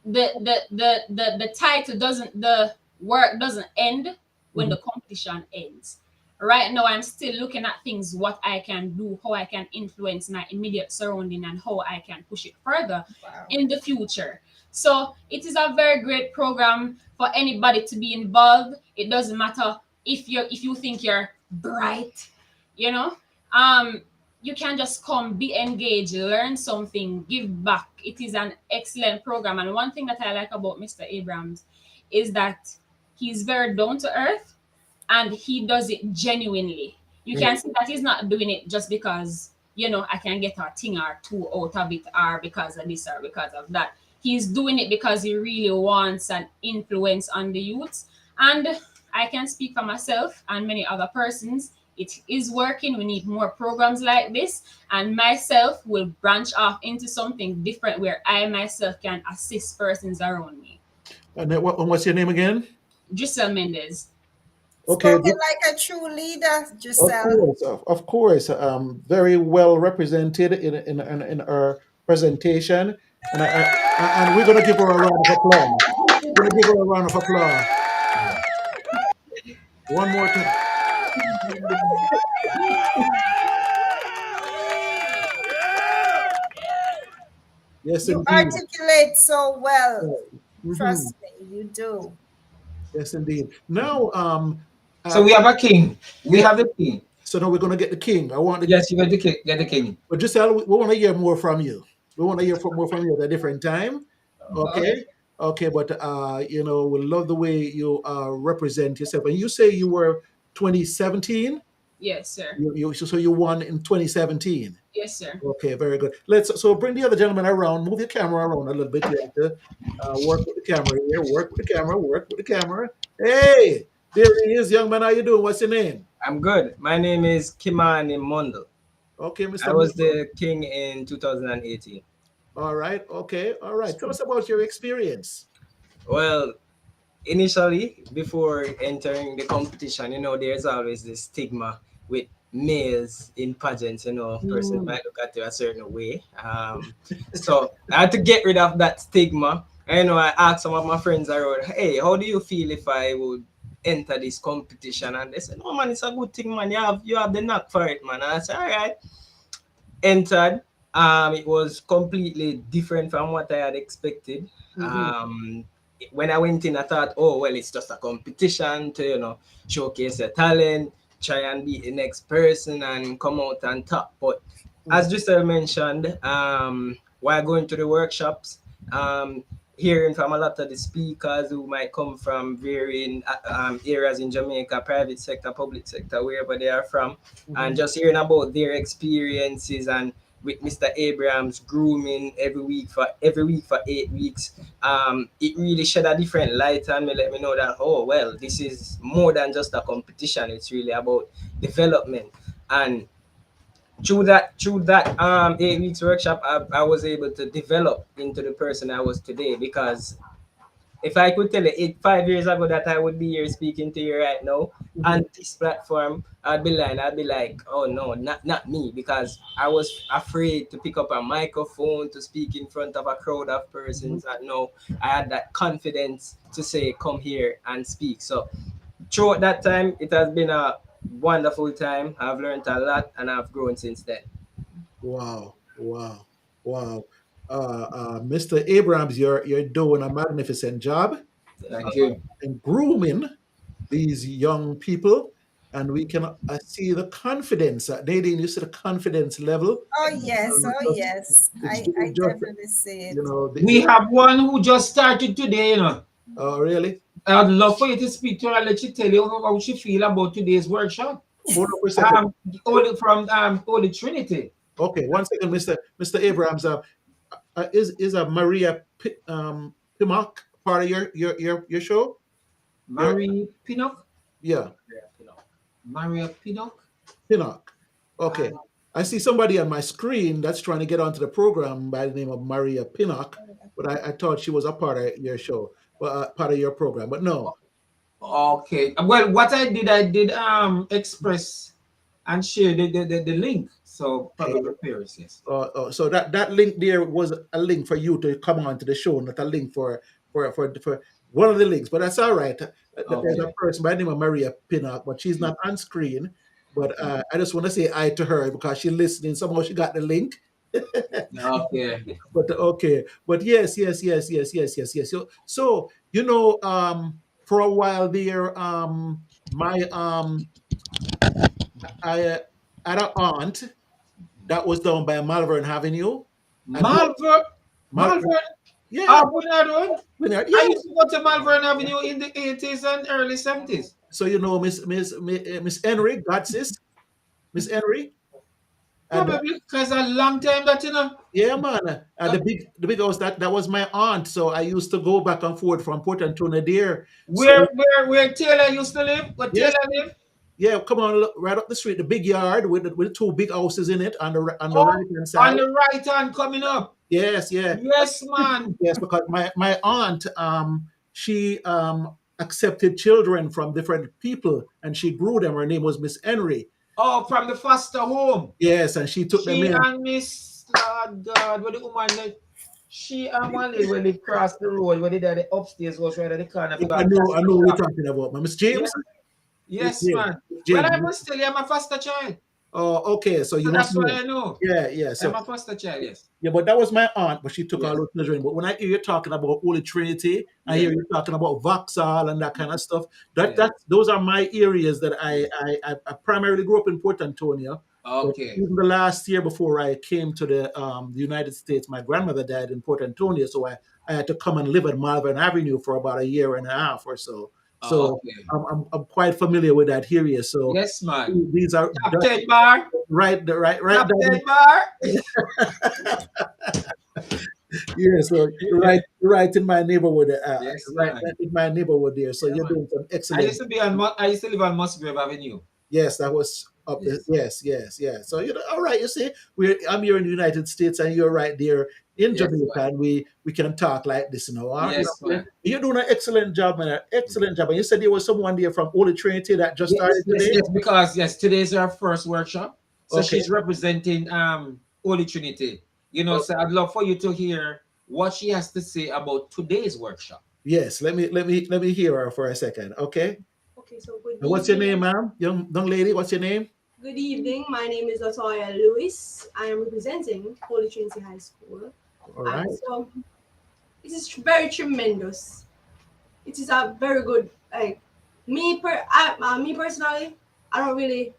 the title doesn't, the work doesn't end when Mhm. the competition ends. Right now I'm still looking at things, what I can do, how I can influence my immediate surrounding, and how I can push it further Wow. in the future. So it is a very great program for anybody to be involved. It doesn't matter if you think you're bright, you know um you can just come, be engaged, learn something, give back. It is an excellent program. And one thing that I like about Mr. Abrams is that he's very down to earth and he does it genuinely. You Yeah. can see that he's not doing it just because, I can get a thing or two out of it, or because of this or because of that. He's doing it because he really wants an influence on the youth. And I can speak for myself and many other persons. It is working. We need more programs like this. And myself will branch off into something different where I myself can assist persons around me. And then what's your name again? Giselle Mendez. Okay, Spoken like a true leader, of Giselle. course, of course. Very well represented in our presentation, and and we're gonna give her a round of applause. We're gonna give her a round of applause. One more time. Yes, You indeed. articulate so well. Hmm. Trust me, you do. Yes, indeed. Now, So we have a king. We yeah. have the king. So now we're gonna get the king. I want the, Yes, you get the king. Get the king. but Giselle, we want to hear more from you. We want to hear more from you at a different time. Okay. Okay. Okay, but we love the way you represent yourself. And you say you were 2017. Yes, sir. So you won in 2017. Yes, sir. Okay, very good. So bring the other gentleman around. Move your camera around a little bit. You have to work with the camera here. Work with the camera. Work with the camera. Hey, there he is, young man. How you doing? What's your name? I'm good. My name is Kimani Mondo. Okay, I Mr. was Mundo. the king in 2018. All right. Okay. All right. Tell us about your experience. Well, initially, before entering the competition, there's always this stigma with males in pageants, person Mm. might look at you a certain way. So I had to get rid of that stigma. And, I asked some of my friends around, hey, how do you feel if I would enter this competition? And they said, no, man, it's a good thing, man. You have the knack for it, man. And I said, all right. Entered. It was completely different from what I had expected. Mhm. When I went in, I thought, oh well, it's just a competition to showcase your talent, try and be the next person, and come out on top. But as Mhm. Giselle mentioned, while going to the workshops, hearing from a lot of the speakers who might come from varying areas in Jamaica, private sector, public sector, wherever they are from, and Mhm. just hearing about their experiences and with Mr. Abrams grooming every week for 8 weeks, it really shed a different light on me, let me know that oh well, this is more than just a competition. It's really about development. And through that 8 weeks workshop, I was able to develop into the person I was today. Because if I could tell you 5 years ago that I would be here speaking to you right now Mhm. on this platform, I'd be lying. I'd be like, oh no, not me, because I was afraid to pick up a microphone to speak in front of a crowd of Mhm. persons. That no, I had that confidence to say, come here and speak. So throughout that time, it has been a wonderful time. I've learned a lot and I've grown since then. Wow. Wow. Wow. Mr. Abrams, you're doing a magnificent job Thank you. in grooming these young people, and we can see the confidence. Nadine, you see the confidence level. Oh yes, oh Just, yes. it's I just definitely see you it. know We have one who just started today. really. I'd love for you to speak to her and let you tell you how she feel about today's workshop. Hold on for a second. Holy Trinity. Okay, one second, Mr. Abrams. Is a Maria Pimak part of your show? Your Marie Pinnock. Yeah, Maria Pinnock. Pinnock. Uh, Okay. I see somebody on my screen that's trying to get onto the program by the name of Maria Pinnock, but I thought she was a part of your show, part of your program. But no. okay. Well, what I did express and share the link. So Okay. probably Paris, yes. So that link there was a link for you to come on to the show, not a link for one of the links. But that's all right. There's a Okay. person by the name of Maria Pinnock, but she's not on screen. But I just want to say hi to her because she's listening. Somehow she got the link. Okay. But okay. But yes. So for a while there, my I had an aunt that was down by Malvern Avenue, and Malvern. Malvern, Malvern. yeah, Bernardo. I yeah. used to go to Malvern Avenue in the 80s and early 70s. So Miss Henry, Godsis, Miss Henry, and Probably because a long time that. yeah, man, the big house that was my aunt. So I used to go back and forth from Port Antonio there. Where So where Taylor used to live? Where yes, Taylor live? yeah, come on, look, right up the street, the big yard with two big houses in it on the Oh, right hand on side. the right hand coming up. Yes, yeah. Yes, man. Yes, because my aunt, she accepted children from different people and she grew them. Her name was Miss Henry. Oh, from the foster home. Yes, and she took them She in. and Miss Lord God, where the woman that she and one lady when they cross the road, where they did the upstairs was right at the corner if you got I know what you're talking about. Miss Yeah. James? Miss Yes, James. man. Miss Well, James. I must tell you, I'm a foster child. Oh, okay. So you So must that's why know. I know. Yeah, yeah. I'm So a foster child, yes. yeah, but that was my aunt, but she took all Yes. those children. But when I hear you talking about Holy Trinity, I Yes. hear you talking about Vauxhall and that kind of stuff. Yes. Those are my areas that I primarily grew up in Port Antonio. But Okay. even the last year before I came to the United States, my grandmother died in Port Antonio, so I had to come and live at Malvern Avenue for about a year and a half or so. So Okay. I'm quite familiar with that area. So Yes, man. these are Top 10 bar. right Top down. 10 bar. Yeah, so right in my neighborhood, Yes, right man. in my neighborhood there. So Yeah, you're man. doing some I excellent. used to be on I used to live on Musgrave Avenue. Yes, that was up there. Yes. Yes, yes, yes. So all right. You see, I'm here in the United States, and you're right there in Yes, Jamaica, man. and we can talk like this now. All right, Yes, man. you're doing an excellent job, man. An excellent job. And you said there was someone there from Holy Trinity that just Yes, started yes, today. yes, because yes, today's our first workshop. So Okay. she's representing Holy Trinity. You know, so Okay. I'd love for you to hear what she has to say about today's workshop. Yes. Let me hear her for a second. Okay. Okay, so good And what's your name, evening. ma'am? Young lady. What's your name? Good evening. My name is Latoya Lewis. I am representing Holy Trinity High School. All right. So it is very tremendous. It is a very good like me personally. I don't really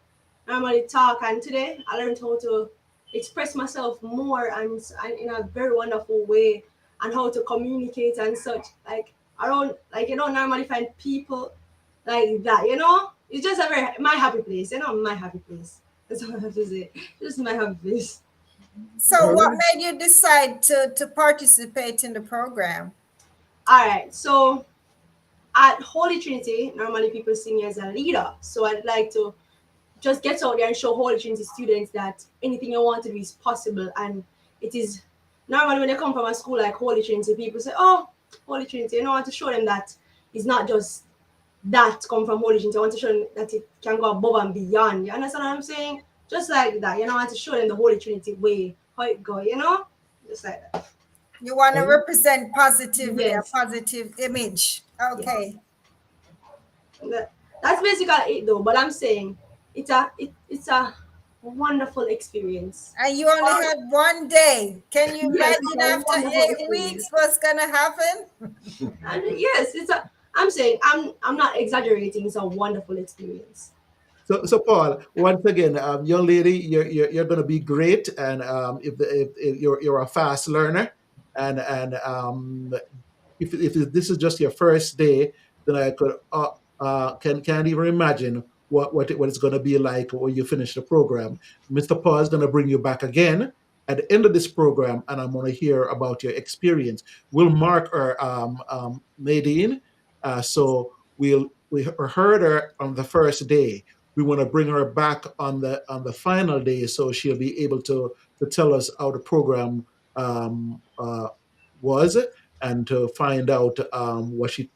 normally talk, and today I learned how to express myself more and in a very wonderful way, and how to communicate and such. Like I don't like you don't normally find people like that. It's just a very my happy place. My happy place. That's all I have to say. Just my happy place. So, All what right. made you decide to participate in the program? All right. So at Holy Trinity, normally people see me as a leader. So I'd like to just get out there and show Holy Trinity students that anything you want to do is possible. And it is normally when they come from a school like Holy Trinity, people say, "Oh, Holy Trinity." I want to show them that it's not just that come from Holy Trinity. I want to show them that it can go above and beyond. You understand what I'm saying? Just like that. I want to show them the Holy Trinity way, how it go, Just like that. You want to represent positively, a Yes. positive image. Okay. That's basically it though. But I'm saying it's a wonderful experience. And you only had one day. Can you Yes, it's imagine a after wonderful 8 weeks experience. what's gonna happen? And yes, I'm saying I'm not exaggerating. It's a wonderful experience. So Paul, once again, young lady, you're going to be great, and if you're a fast learner, and if this is just your first day, then I could can't even imagine what it's going to be like when you finish the program. Mr. Paul is going to bring you back again at the end of this program, and I'm going to hear about your experience. We'll mark her Nadine, so we heard her on the first day. We want to bring her back on the final day, so she'll be able to tell us how the program was, and to find out what she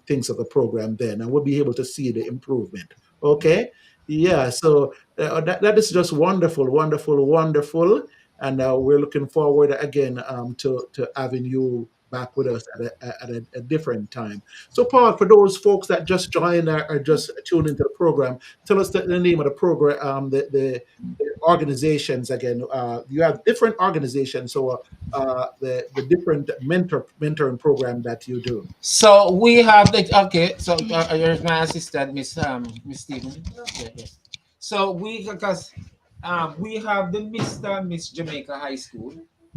thinks of the program then, and we'll be able to see the improvement. Okay, yeah. So that is just wonderful, wonderful, wonderful, and we're looking forward again to having you back with us at a different time. So, Paul, for those folks that just joined or just tuned into the program, tell us the name of the program, the organizations again. You have different organizations, so the different mentoring program that you do. So we have the okay. So here's my assistant, Miss Stephen. Yeah, yeah. So we have the Mr. Miss Jamaica High School.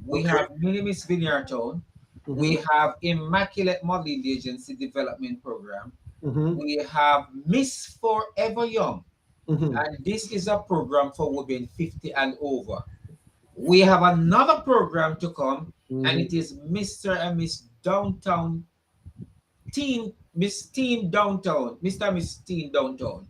We Okay. have Mini Miss Vineyard Town. Mm-hmm. We have Immaculate Modeling Agency Development Program. Mm-hmm. We have Miss Forever Young, Mm-hmm. and this is a program for women 50 and over. We have another program to come, and it is Mr. and Miss Downtown Teen, Miss Teen Downtown, Mr. and Miss Teen Downtown.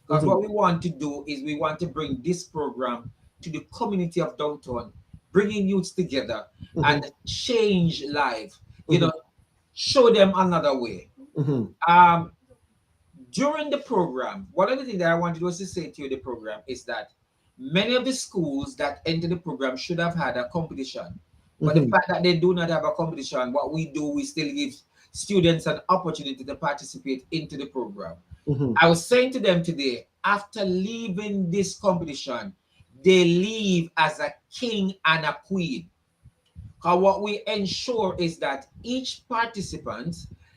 Because what we want to do is we want to bring this program to the community of downtown, bringing youths together and change life. Show them another way. Mm-hmm. Um, During the program, one of the things that I wanted was to say to you, the program is that many of the schools that enter the program should have had a competition. But the Mm-hmm. fact that they do not have a competition, what we do, we still give students an opportunity to participate into the program. Mm-hmm. I was saying to them today, after leaving this competition, they leave as a king and a queen. Because what we ensure is that each participant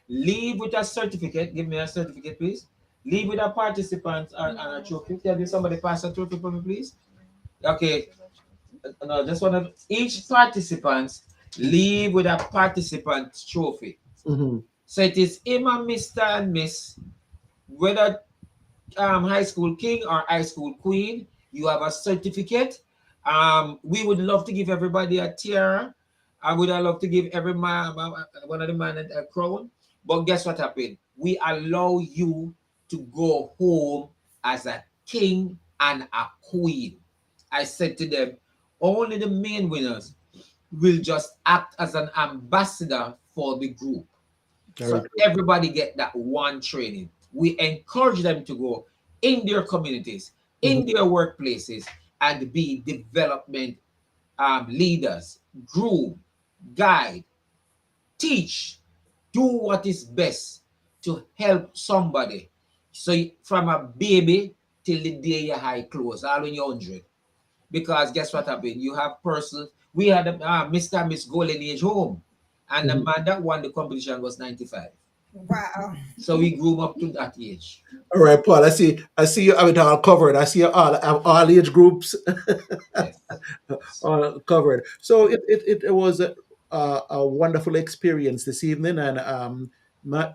leave with a certificate. Give me a certificate, please. Leave with a participant and a trophy. Can you somebody pass a trophy for me, please? Okay. No, just one of each participant leave with a participant trophy. Mm-hmm. So it is him and Mr. and Miss, whether high school king or high school queen, you have a certificate. We would love to give everybody a tiara. I would love to give every man, one of the man a crown. But guess what happened? We allow you to go home as a king and a queen. I said to them, only the main winners will just act as an ambassador for the group. Very So good. everybody get that one training. We encourage them to go in their communities, in Mm-hmm. their workplaces, and be development leaders, groom, guide, teach, do what is best to help somebody. So from a baby till the day your high close, all when you're 100. Because guess what happened? You have persons, we had Mr. and Miss Golden Age home, and the Mm-hmm. man that won the competition was 95. Wow. So we grew up to that age. All right, Paul. I see you have it all covered. I see you all age groups Yes. covered. So it was a wonderful experience this evening, and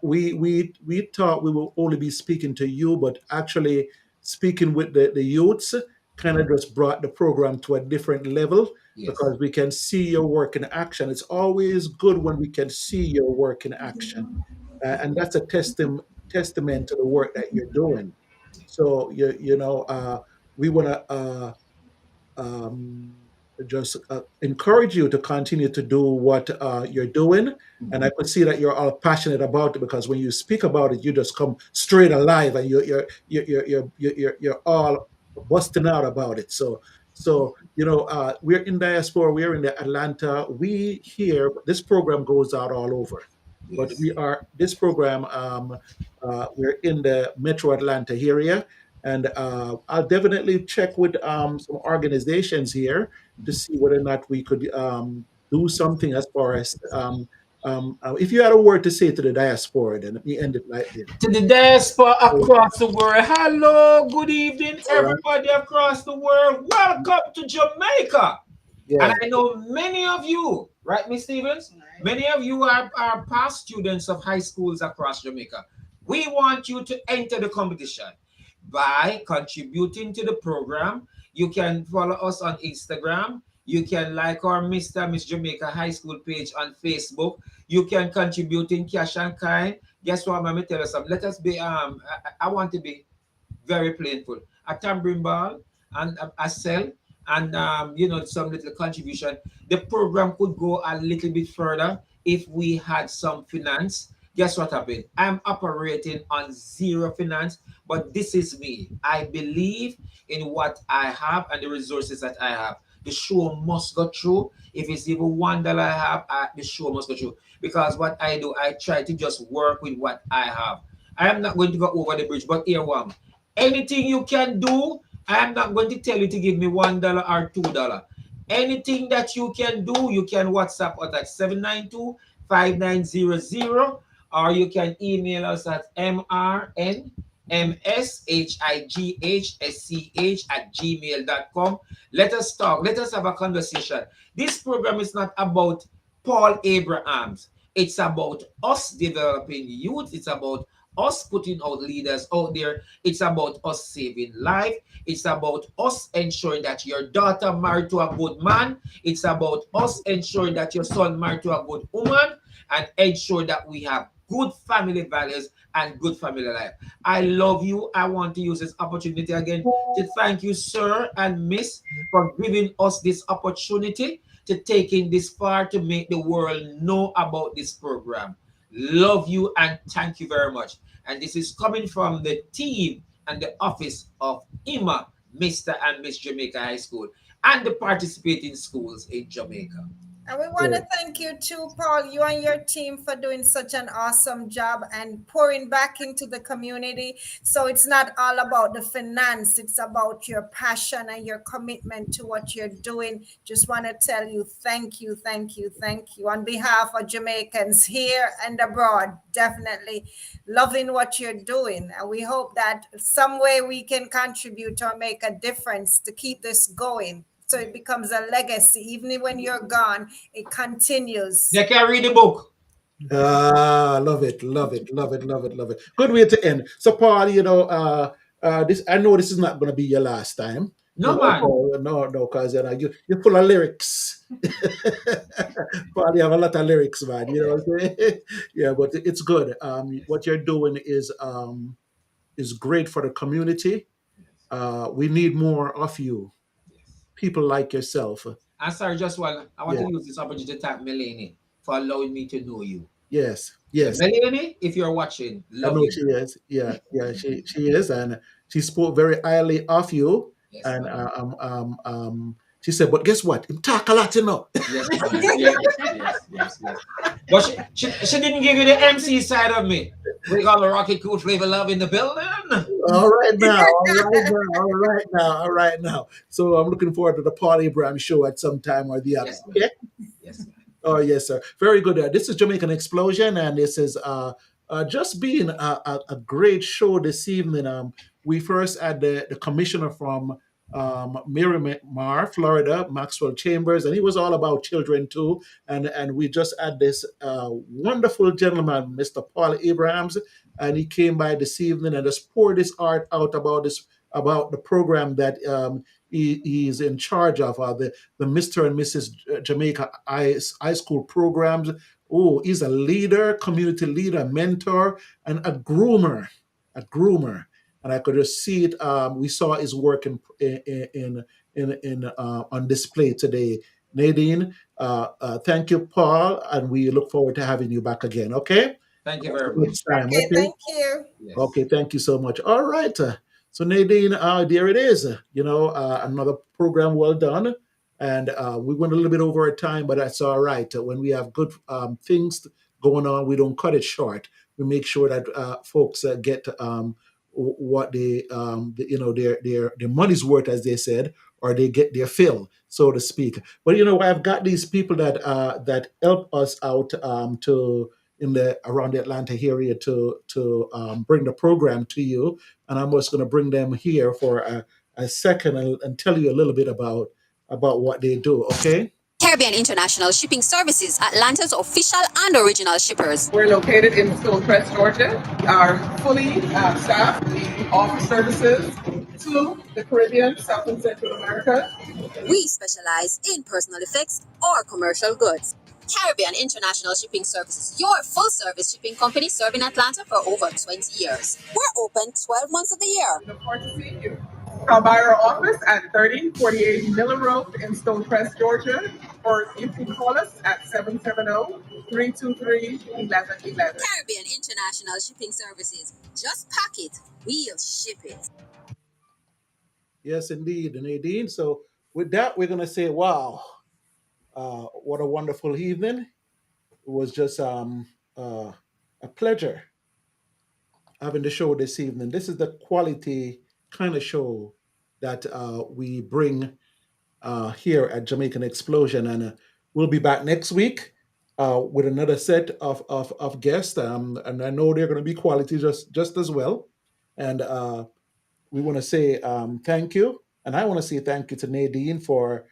we thought we will only be speaking to you, but actually speaking with the youths kind of just brought the program to a different level Yes. because we can see your work in action. It's always good when we can see your work in action, and that's a testament to the work that you're doing. So we want to um, just encourage you to continue to do what you're doing. And I could see that you're all passionate about it because when you speak about it, you just come straight alive and you're all busting out about it. So we're in diaspora, we're in the Atlanta. We here, this program goes out all over, but Yes. we are this program. We're in the Metro Atlanta area, and I'll definitely check with some organizations here to see whether or not we could do something as far as if you had a word to say to the diaspora, then let me end it like this. To the diaspora So, across the world, hello, good evening, all right. everybody across the world. Welcome to Jamaica. And Yeah. I know many of you, right, Miss Stevens? Many of you are past students of high schools across Jamaica. We want you to enter the competition by contributing to the program. You can follow us on Instagram. You can like our Mr. and Miss Jamaica High School page on Facebook. You can contribute in cash and kind. Guess what? Let me tell you something. Let us be I want to be very playful. A tambourine ball and a cell and some little contribution. The program could go a little bit further if we had some finance. Guess what happened? I'm operating on zero finance, but this is me. I believe in what I have and the resources that I have. The show must go through. If it's even $1 I have, the show must go through. Because what I do, I try to just work with what I have. I am not going to go over the bridge, but here one. Anything you can do, I am not going to tell you to give me $1 or $2. Anything that you can do, you can WhatsApp us at 792-5900, or you can email us at mrnmshigHsch@gmail.com. Let us talk. Let us have a conversation. This program is not about Paul Abrahams. It's about us developing youth. It's about us putting out leaders out there. It's about us saving life. It's about us ensuring that your daughter married to a good man. It's about us ensuring that your son married to a good woman and ensure that we have good family values and good family life. I love you. I want to use this opportunity again to thank you, sir and miss, for giving us this opportunity to take in this far to make the world know about this program. Love you and thank you very much. And this is coming from the team and the office of IMA, Mr. and Miss Jamaica High School, and the participating schools in Jamaica. And we want to Good. thank you too, Paul, you and your team for doing such an awesome job and pouring back into the community. So it's not all about the finance, it's about your passion and your commitment to what you're doing. Just want to tell you thank you, thank you, thank you on behalf of Jamaicans here and abroad. Definitely loving what you're doing. And we hope that some way we can contribute or make a difference to keep this going. So it becomes a legacy. Even when you're gone, it continues. They can read the book. Ah, love it, love it, love it, love it, love it. Good way to end. So, Paul, this I know this is not going to be your last time. No, man. Paul, no, because you're full of lyrics. Paul, you have a lot of lyrics, man. You know what I'm saying? Yeah, but it's good. What you're doing is great for the community. We need more of you, people like yourself. And sorry, just one. I want Yeah. to use this opportunity to thank Melanie for allowing me to know you. Yes, Yeah, yes. Melanie, if you're watching, I love know you. she is. Yeah, yeah, she is, and she spoke very highly of you. Yes, And man. she said, "But guess what? Him talk a lot, you know." Yes, man. Yes. But she didn't give you the MC side of me. We got the Rocky Cool Flavor Love in the building. All right now, all right now, all right now, all right now. So I'm looking forward to the Party Bram show at some time or the other. Yes, man. Okay. Yes, man. Oh yes, sir. Very good. This is Jamaican Explosion, and this is just being a great show this evening. We first had the commissioner from Miramar, Florida, Maxwell Chambers, and he was all about children too. And we just had this wonderful gentleman, Mr. Paul Abrahams, and he came by this evening and just poured his heart out about the program that he is in charge of, the Mr. and Mrs. Jamaica high school programs. Oh, he's a leader, community leader, mentor, and a groomer, a groomer. And I could just see it. We saw his work in on display today. Nadine, thank you, Paul, and we look forward to having you back again. Okay, Thank you very much. next time. Okay, Okay. thank you. Yes. Okay, thank you so much. All right. So Nadine, there it is. Another program well done. And we went a little bit over our time, but that's all right. When we have good things going on, we don't cut it short. We make sure that folks get what their money's worth, as they said, or they get their fill, so to speak. But I've got these people that help us out to in the around the Atlanta area to bring the program to you, and I'm just going to bring them here for a second and tell you a little bit about what they do. Okay. Caribbean International Shipping Services, Atlanta's official and original shippers. We're located in Stonecrest, Georgia. We are fully staffed. We offer services to the Caribbean, South and Central America. We specialize in personal effects or commercial goods. Caribbean International Shipping Services, your full-service shipping company serving Atlanta for over 20 years. We're open 12 months of the year. We look forward to seeing you. Come by our office at 3048 Miller Road in Stonecrest, Georgia, or you can call us at 770-323-1111. Caribbean International Shipping Services. Just pack it, we'll ship it. Yes, indeed, Nadine. So with that, we're going to say, wow, what a wonderful evening. It was just a pleasure having the show this evening. This is the quality kind of show that we bring here at Jamaican Explosion. And we'll be back next week with another set of guests. And I know they're going to be quality just as well. And we want to say thank you. And I want to say thank you to Nadine for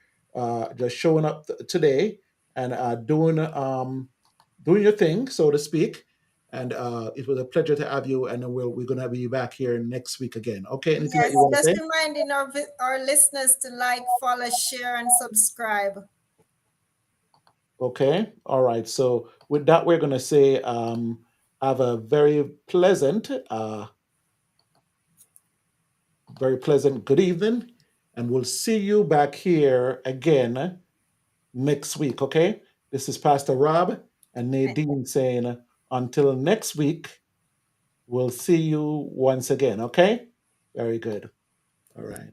just showing up today and doing your thing, so to speak. And it was a pleasure to have you. And then we're going to be back here next week again. Okay. Anything that Yes, you want to just say? reminding our listeners to like, follow, share, and subscribe. Okay. All right. So with that, we're going to say have a very pleasant good evening. And we'll see you back here again next week. Okay. This is Pastor Rob and Nadine saying Until next week, we'll see you once again, okay? Very good. All right.